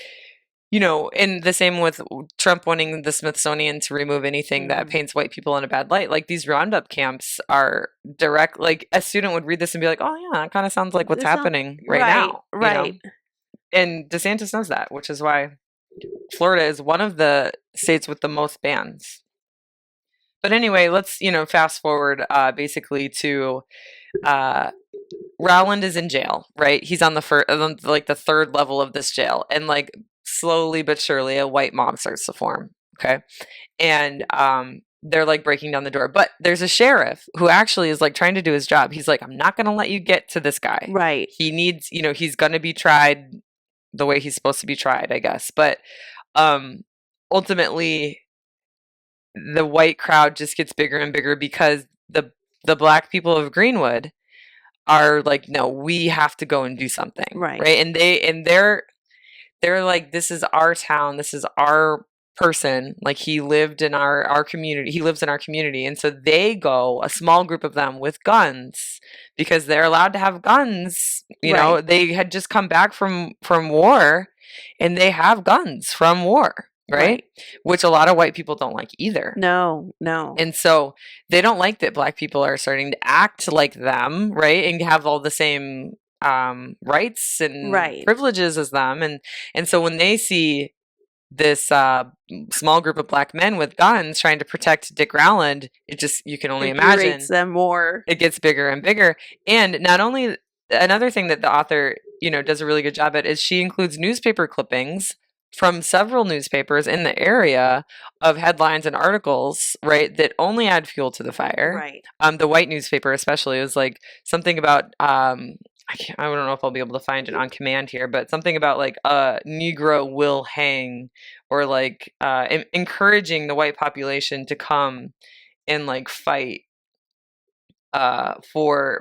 and the same with Trump wanting the Smithsonian to remove anything that paints white people in a bad light. Like these roundup camps are direct, like a student would read this and be like, oh yeah, that kind of sounds like what's happening right now. Right. And DeSantis knows that, which is why Florida is one of the states with the most bans. But anyway, let's, fast forward basically to Rowland is in jail, right? He's on the third level of this jail. And like slowly but surely a white mob starts to form. Okay. And they're like breaking down the door. But there's a sheriff who actually is like trying to do his job. He's like, I'm not going to let you get to this guy. Right. He needs, he's going to be tried the way he's supposed to be tried, I guess. But ultimately, the white crowd just gets bigger and bigger because the black people of Greenwood are like, no, we have to go and do something. Right. And they're like, this is our town. This is our person. Like he lived in our community. He lives in our community. And so they go, a small group of them with guns because they're allowed to have guns. They had just come back from war and they have guns from war. Right? Which a lot of white people don't like either. No. And so they don't like that black people are starting to act like them, right? And have all the same rights and privileges as them. And so when they see this small group of black men with guns trying to protect Dick Rowland. You can only imagine. Them more. It gets bigger and bigger. And not only, another thing that the author, does a really good job at is she includes newspaper clippings from several newspapers in the area of headlines and articles, right, that only add fuel to the fire. Right. The white newspaper especially was like something about I don't know if I'll be able to find it on command here, but something about like Negro will hang, or like encouraging the white population to come and like fight for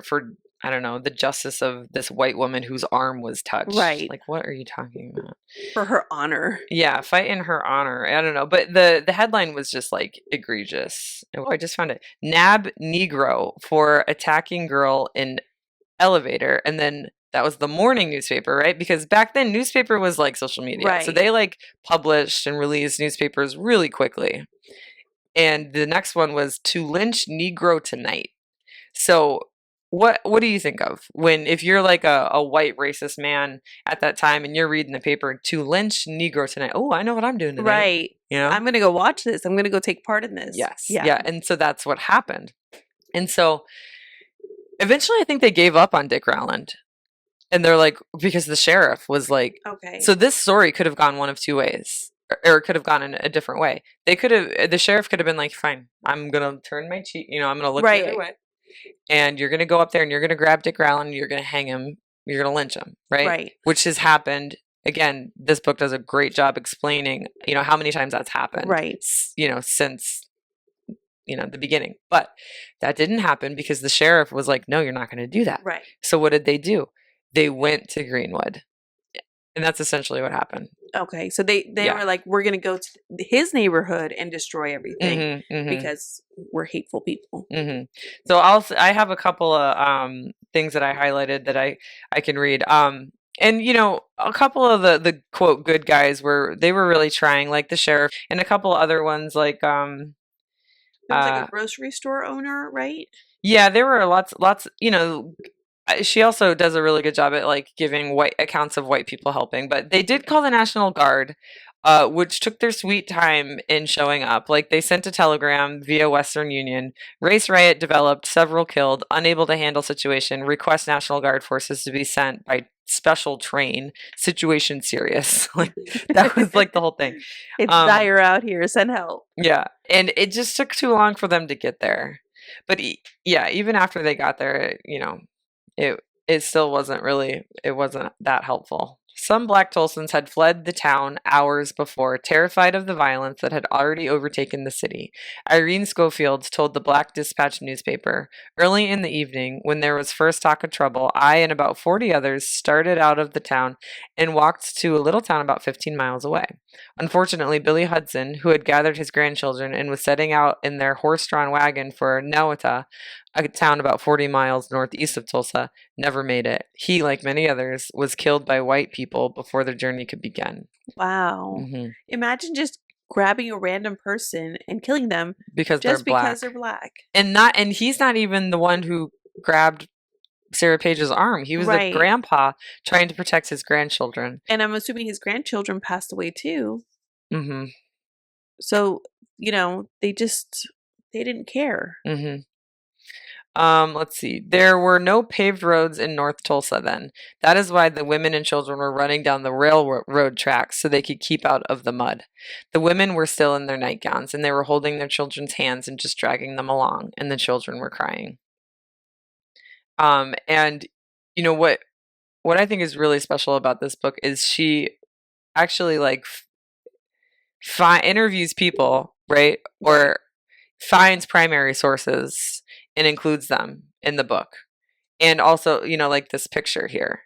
I don't know, the justice of this white woman whose arm was touched. Right. Like, what are you talking about? For her honor. Yeah, fight in her honor. I don't know. But the headline was just like egregious. Oh, I just found it. Nab Negro for attacking girl in elevator. And then that was the morning newspaper, right? Because back then newspaper was like social media. Right. So they like published and released newspapers really quickly. And the next one was to lynch Negro tonight. So what do you think of if you're like a white racist man at that time and you're reading the paper, to lynch Negro tonight? Oh, I know what I'm doing tonight. Right. I'm going to go watch this. I'm going to go take part in this. Yes. Yeah. And so that's what happened. And so eventually I think they gave up on Dick Rowland. And they're like, because the sheriff was like, okay. So this story could have gone one of two ways. Or it could have gone in a different way. The sheriff could have been like, fine, I'm going to turn my cheek, I'm going to look the other way. And you're going to go up there and you're going to grab Dick Rowland and you're going to hang him. You're going to lynch him, right? Right. Which has happened. Again, this book does a great job explaining, how many times that's happened. Right. Since, the beginning. But that didn't happen because the sheriff was like, no, you're not going to do that. Right. So what did they do? They went to Greenwood. And that's essentially what happened. Okay. So they were like, we're going to go to his neighborhood and destroy everything because we're hateful people. Mm-hmm. So I have a couple of things that I highlighted that I can read. And, a couple of the quote good guys they were really trying, like the sheriff, and a couple other ones like there was like a grocery store owner, right? Yeah, there were lots, she also does a really good job at like giving white accounts of white people helping, but they did call the National Guard, which took their sweet time in showing up. Like they sent a telegram via Western Union. Race riot developed, several killed, unable to handle situation. Request National Guard forces to be sent by special train. Situation serious. Like that was like the whole thing. It's dire out here. Send help. Yeah, and it just took too long for them to get there. But yeah, even after they got there, it still wasn't that helpful. Some Black Tulsans had fled the town hours before, terrified of the violence that had already overtaken the city. Irene Schofield told the Black Dispatch newspaper, early in the evening, when there was first talk of trouble, I and about 40 others started out of the town and walked to a little town about 15 miles away. Unfortunately, Billy Hudson, who had gathered his grandchildren and was setting out in their horse-drawn wagon for Newata, a town about 40 miles northeast of Tulsa, never made it. He, like many others, was killed by white people before their journey could begin. Wow. Mm-hmm. Imagine just grabbing a random person and killing them because they're black. And he's not even the one who grabbed Sarah Page's arm. He was the grandpa trying to protect his grandchildren. And I'm assuming his grandchildren passed away too. Mm-hmm. So, they didn't care. Mm-hmm. Let's see. There were no paved roads in North Tulsa then. That is why the women and children were running down the railroad tracks so they could keep out of the mud. The women were still in their nightgowns and they were holding their children's hands and just dragging them along, and the children were crying. And what I think is really special about this book is she actually like interviews people, right? Or finds primary sources and includes them in the book. And also, like this picture here,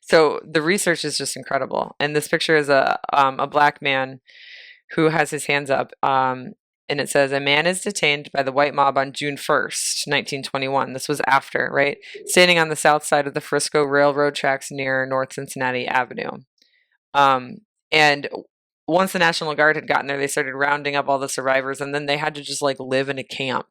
so the research is just incredible. And this picture is a black man who has his hands up. And it says, a man is detained by the white mob on June 1st, 1921. This was after, right? Standing on the south side of the Frisco Railroad tracks near North Cincinnati Avenue. And once the National Guard had gotten there, they started rounding up all the survivors, and then they had to just like live in a camp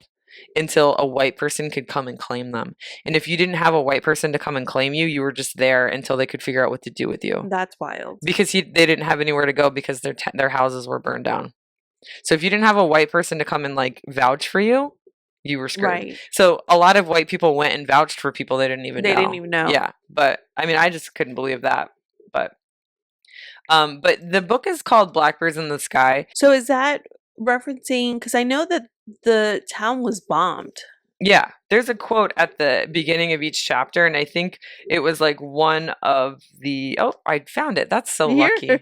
until a white person could come and claim them. And if you didn't have a white person to come and claim you, you were just there until they could figure out what to do with you. That's wild. Because they didn't have anywhere to go because their houses were burned down. So if you didn't have a white person to come and like vouch for you, you were screwed. Right. So a lot of white people went and vouched for people they didn't even know. Yeah. But I mean, I just couldn't believe that. But the book is called Blackbirds in the Sky. So is that referencing, because I know that the town was bombed. Yeah, there's a quote at the beginning of each chapter, and I think it was like one of the... Oh, I found it. That's so lucky. All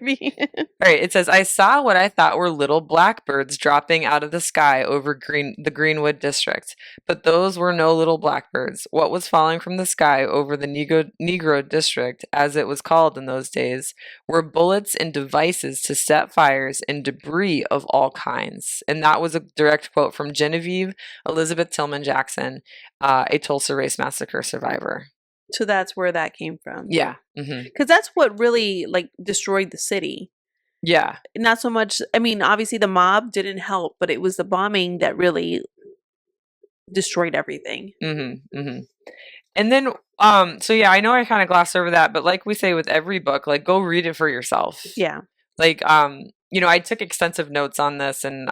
right, it says, I saw what I thought were little blackbirds dropping out of the sky over the Greenwood district, but those were no little blackbirds. What was falling from the sky over the Negro district, as it was called in those days, were bullets and devices to set fires and debris of all kinds. And that was a direct quote from Genevieve Elizabeth Tillman Jackson, a Tulsa race massacre survivor. So that's where that came from. Yeah. Because that's what really like destroyed the city. Yeah. Not so much, I mean, obviously the mob didn't help, but it was the bombing that really destroyed everything. And then, so yeah, I know I kind of glossed over that, but like we say with every book, like go read it for yourself. Yeah. Like, you know, I took extensive notes on this and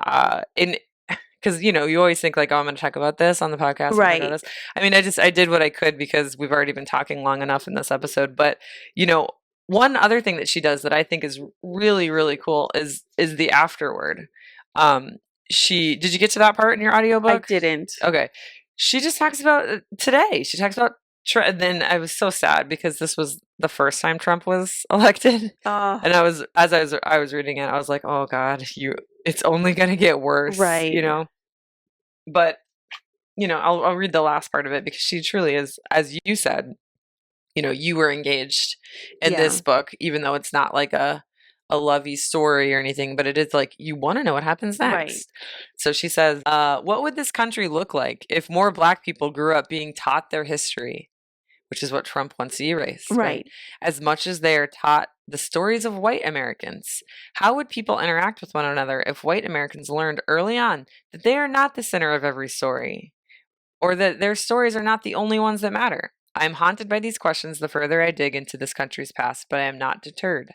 because, you know, you always think like, oh, I'm going to talk about this on the podcast. Right. I mean, I did what I could because we've already been talking long enough in this episode. But, you know, one other thing that she does that I think is really, really cool is the afterword. Did you get to that part in your audiobook? I didn't. Okay. She just talks about today. She talks about, then I was so sad because this was the first time Trump was elected. And I was reading it, I was like, oh God, it's only going to get worse. Right. You know? But, you know, I'll read the last part of it because she truly is, as you said, you know, you were engaged in this book, even though it's not like a lovey story or anything, but it is like, you want to know what happens next. Right. So she says, what would this country look like if more Black people grew up being taught their history? Which is what Trump wants to erase. Right. As much as they are taught the stories of white Americans. How would people interact with one another if white Americans learned early on that they are not the center of every story, or that their stories are not the only ones that matter? I am haunted by these questions the further I dig into this country's past, but I am not deterred.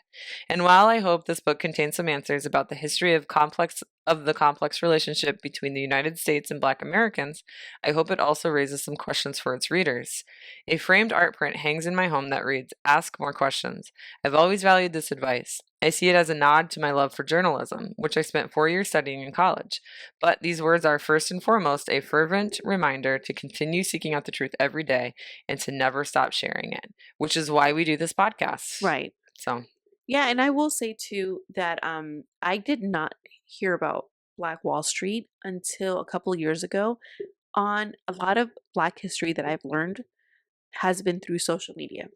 And while I hope this book contains some answers about the history of the complex relationship between the United States and Black Americans, I hope it also raises some questions for its readers. A framed art print hangs in my home that reads, "Ask more questions." I've always valued this advice. I see it as a nod to my love for journalism, which I spent 4 years studying in college. But these words are first and foremost a fervent reminder to continue seeking out the truth every day and to never stop sharing it, which is why we do this podcast. Right. So. Yeah, and I will say too that I did not hear about Black Wall Street until a couple of years ago. On a lot of Black history that I've learned has been through social media.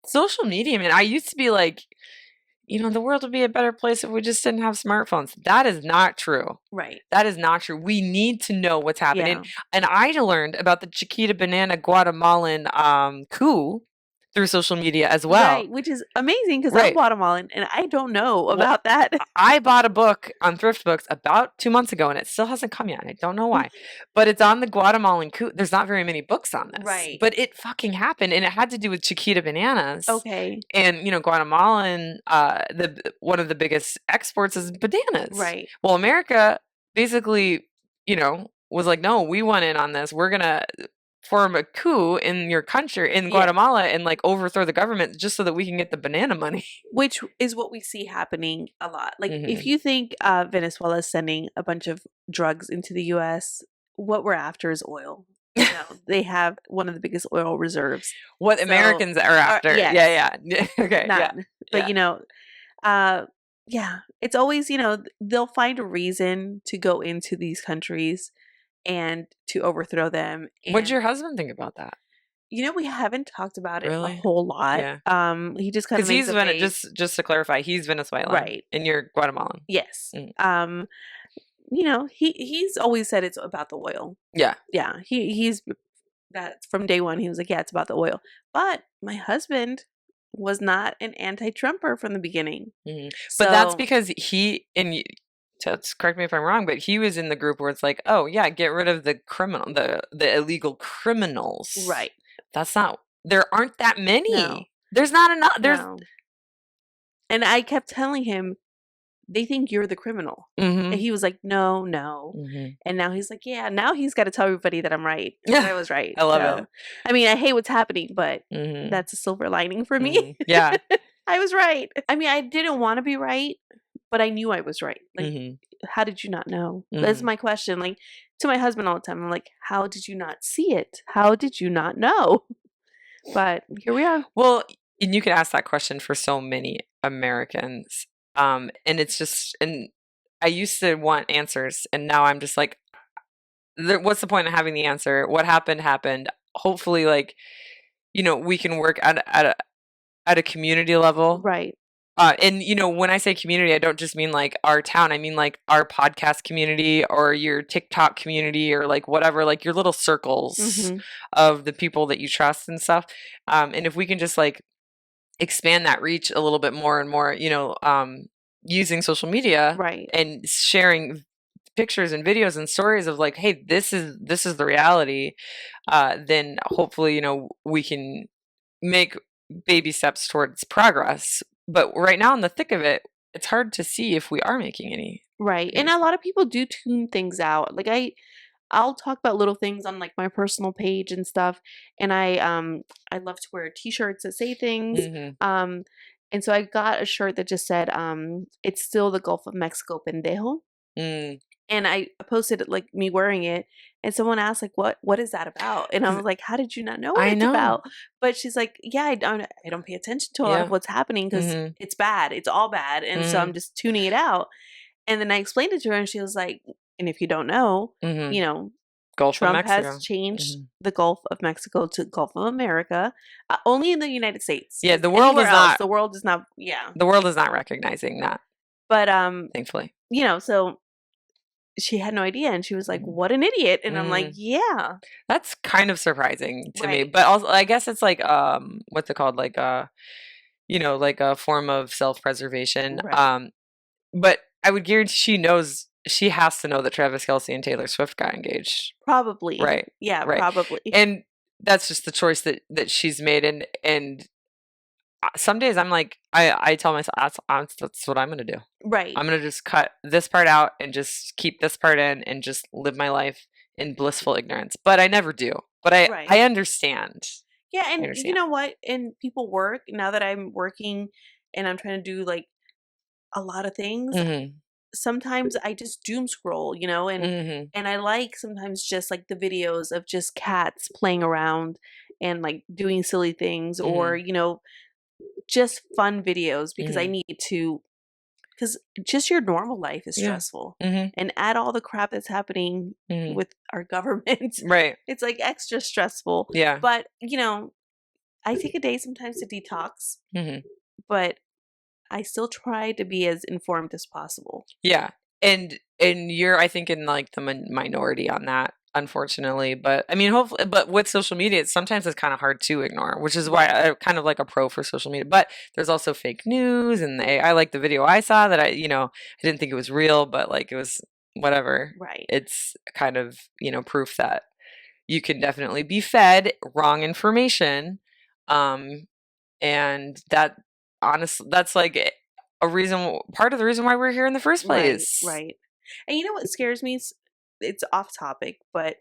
Social media, man. I used to be like, you know, the world would be a better place if we just didn't have smartphones. That is not true. Right. That is not true. We need to know what's happening. Yeah. And I learned about the Chiquita Banana Guatemalan coup through social media as well. Right, which is amazing because I'm Guatemalan and I don't know about that. I bought a book on Thrift Books about 2 months ago and it still hasn't come yet. I don't know why. But it's on the Guatemalan coup. There's not very many books on this. Right. But it fucking happened and it had to do with Chiquita bananas. Okay. And, you know, Guatemalan, one of the biggest exports is bananas. Right. Well, America basically, you know, was like, no, we want in on this. We're going to form a coup in your country, in Guatemala, and like overthrow the government just so that we can get the banana money. Which is what we see happening a lot. Like if you think Venezuela is sending a bunch of drugs into the U.S., what we're after is oil. You know, they have one of the biggest oil reserves. What Americans are after. Yes. Yeah. Okay. But you know, it's always, you know, they'll find a reason to go into these countries and to overthrow them. What'd your husband think about that? You know, we haven't talked about it really? a whole lot. Yeah. He just kind of makes a face. Just to clarify, he's Venezuelan, right? And you're Guatemalan. Yes. You know, he's always said it's about the oil. Yeah. Yeah. He's that from day one. He was like, yeah, it's about the oil. But my husband was not an anti-Trumper from the beginning. But that's because correct me if I'm wrong, but he was in the group where it's like, oh yeah, get rid of the the illegal criminals. Right. That's not. There aren't that many. No. There's not enough. No. And I kept telling him, they think you're the criminal. And he was like, no. And now he's like, yeah, now he's got to tell everybody that I'm right. That I was right. I love it. I mean, I hate what's happening, but that's a silver lining for me. Yeah. I was right. I mean, I didn't want to be right, but I knew I was right. Like, how did you not know? That's my question. Like, to my husband all the time, I'm like, how did you not see it? How did you not know? But here we are. Well, and you can ask that question for so many Americans. And it's just, and I used to want answers, and now I'm just like, what's the point of having the answer? What happened. Hopefully, like, you know, we can work at a community level. Right. And, you know, when I say community, I don't just mean like our town. I mean like our podcast community or your TikTok community or like whatever, like your little circles of the people that you trust and stuff. And if we can just like expand that reach a little bit more and more, you know, using social media and sharing pictures and videos and stories of like, hey, this is the reality, then hopefully, you know, we can make baby steps towards progress. But right now in the thick of it, it's hard to see if we are making any. Right. And a lot of people do tune things out. Like I'll talk about little things on like my personal page and stuff. And I love to wear t-shirts that say things. And so I got a shirt that just said, it's still the Gulf of Mexico, pendejo. And I posted like me wearing it, and someone asked like, what is that about? And I was like, how did you not know what it's about? But she's like, yeah, I don't pay attention to a lot of what's happening because it's bad. It's all bad. And so I'm just tuning it out. And then I explained it to her, and she was like, and if you don't know, you know, Gulf Trump of Mexico has changed the Gulf of Mexico to Gulf of America, only in the United States. Yeah, the world is not. The world is not. Yeah, the world is not recognizing that. But thankfully, you know, so she had no idea, and she was like, what an idiot. And I'm like, yeah, that's kind of surprising to me, but also I guess it's like what's it called, like you know, like a form of self-preservation. But I would guarantee she has to know that Travis Kelce and Taylor Swift got engaged, probably, right? Yeah, probably. And that's just the choice that she's made. And some days I'm like, I tell myself that's what I'm gonna do. Right. I'm gonna just cut this part out and just keep this part in and just live my life in blissful ignorance. But I never do. But I understand. Yeah, and you know what? And people work now that I'm working and I'm trying to do like a lot of things. Sometimes I just doom scroll, you know, and I like sometimes just like the videos of just cats playing around and like doing silly things, or you know, just fun videos, because I need to, because just your normal life is stressful, and add all the crap that's happening with our government, right? It's like extra stressful. Yeah. But you know, I take a day sometimes to detox, but I still try to be as informed as possible. Yeah. And you're, I think, in like the minority on that, unfortunately. But I mean, hopefully, but with social media, sometimes it's kind of hard to ignore, which is why I'm kind of like a pro for social media. But there's also fake news, and I like the video I saw that I didn't think it was real, but like it was whatever. Right. It's kind of, proof that you can definitely be fed wrong information. And that, honestly, that's like part of the reason why we're here in the first place. Right. And you know what scares me? It's off topic, but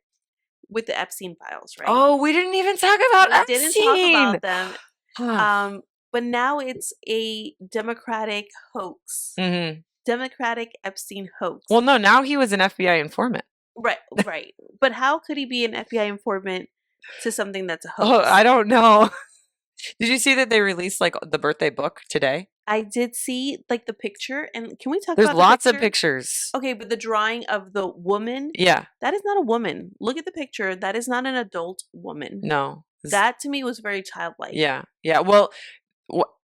with the Epstein files, right? Oh, we didn't even talk about Epstein. Didn't talk about them. But now it's a Democratic hoax. Democratic Epstein hoax. Well, no, now he was an FBI informant. Right. But how could he be an FBI informant to something that's a hoax? Oh, I don't know. Did you see that they released like the birthday book today? I did see like the picture, and can we talk There's about lots the picture? Of pictures. Okay, but the drawing of the woman, yeah, that is not a woman. Look at the picture. That is not an adult woman. No. That to me was very childlike. Yeah. Well,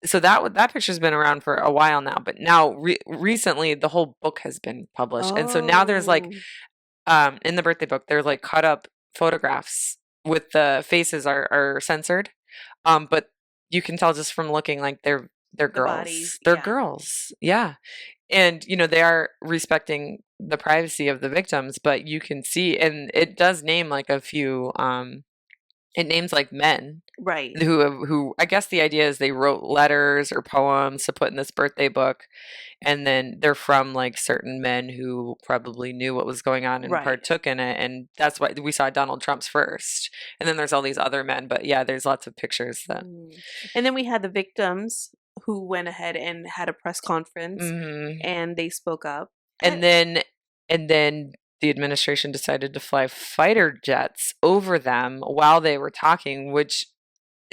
so that picture's been around for a while now, but now recently the whole book has been published. And so now there's like in the birthday book, there's like cut up photographs with the faces are censored. But you can tell just from looking, like they're girls. They're girls. Yeah. And, they are respecting the privacy of the victims, but you can see, and it does name like a few, it names like men. Right. Who I guess the idea is they wrote letters or poems to put in this birthday book. And then they're from like certain men who probably knew what was going on and partook in it. And that's why we saw Donald Trump's first. And then there's all these other men. But yeah, there's lots of pictures that. And then we had the victims who went ahead and had a press conference and they spoke up. And then the administration decided to fly fighter jets over them while they were talking, which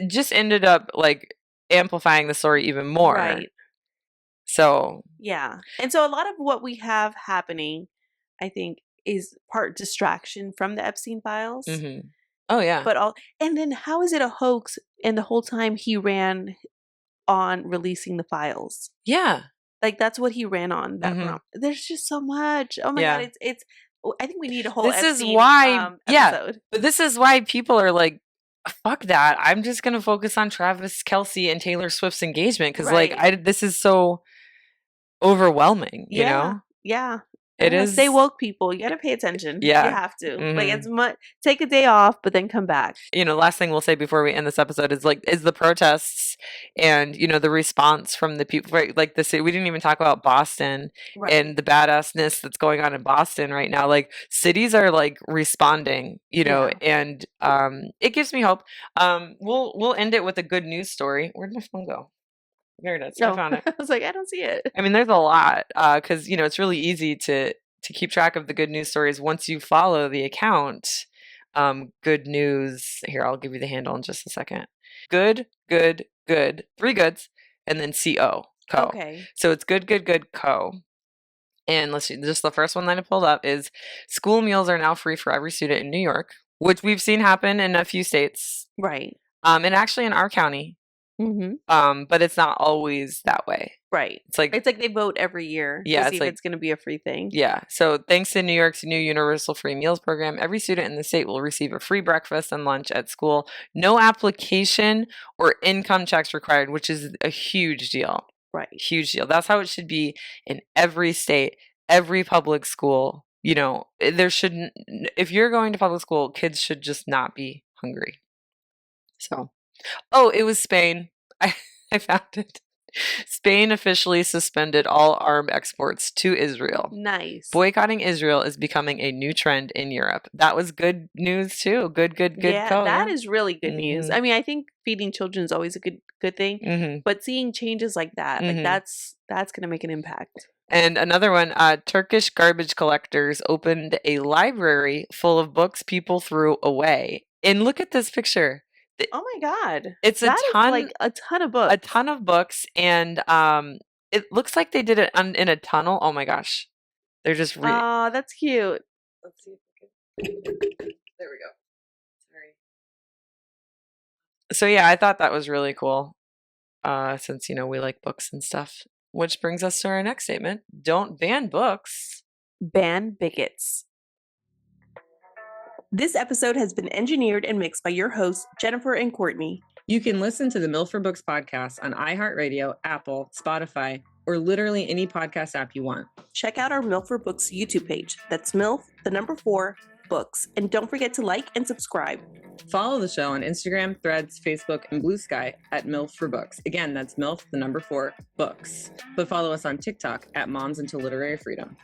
just ended up like amplifying the story even more. Right. So. Yeah. And so a lot of what we have happening, I think, is part distraction from the Epstein files. Oh, yeah. And then how is it a hoax? And the whole time he ran on releasing the files. Yeah. Like that's what he ran on. There's just so much. Oh my God. It's I think we need a whole Epstein episode. But this is why people are like, fuck that. I'm just going to focus on Travis Kelce and Taylor Swift's engagement. Cause this is so overwhelming, you know? Yeah. It is. Stay woke, people. You got to pay attention. Yeah. You have to. Like take a day off, but then come back. Last thing we'll say before we end this episode is the protests and, the response from the people, right? Like the city, we didn't even talk about Boston and the badassness that's going on in Boston right now. Like cities are like responding, and it gives me hope. We'll end it with a good news story. Where'd my phone go? There it is. I found it. I was like, I don't see it. I mean, there's a lot because, it's really easy to keep track of the good news stories once you follow the account. Good news. Here, I'll give you the handle in just a second. Good. 3 goods. And then CO. Co. Okay. So it's good, co. And let's see. Just the first one that I pulled up is school meals are now free for every student in New York, which we've seen happen in a few states. Right. And actually in our county. But it's not always that way. Right. It's like they vote every year to see if it's going to be a free thing. Yeah. So thanks to New York's new universal free meals program, every student in the state will receive a free breakfast and lunch at school. No application or income checks required, which is a huge deal. Right. Huge deal. That's how it should be in every state, every public school. There shouldn't, if you're going to public school, kids should just not be hungry. So. Oh, it was Spain. I found it. Spain officially suspended all arms exports to Israel. Nice. Boycotting Israel is becoming a new trend in Europe. That was good news too. Good. Yeah, that is really good news. I mean, I think feeding children is always a good thing, but seeing changes like that, like that's going to make an impact. And another one, Turkish garbage collectors opened a library full of books people threw away. And look at this picture. Oh my God. It's a ton of books. A ton of books. And it looks like they did it in a tunnel. Oh my gosh. They're just oh, that's cute. Let's see if we can. There we go. Sorry. So yeah, I thought that was really cool. Since we like books and stuff. Which brings us to our next statement. Don't ban books. Ban bigots. This episode has been engineered and mixed by your hosts, Jennifer and Courtney. You can listen to the MILF for Books podcast on iHeartRadio, Apple, Spotify, or literally any podcast app you want. Check out our MILF for Books YouTube page. That's MILF, 4, Books. And don't forget to like and subscribe. Follow the show on Instagram, Threads, Facebook, and Blue Sky at MILF for Books. Again, that's MILF, 4, Books. But follow us on TikTok at Moms into Literary Freedom.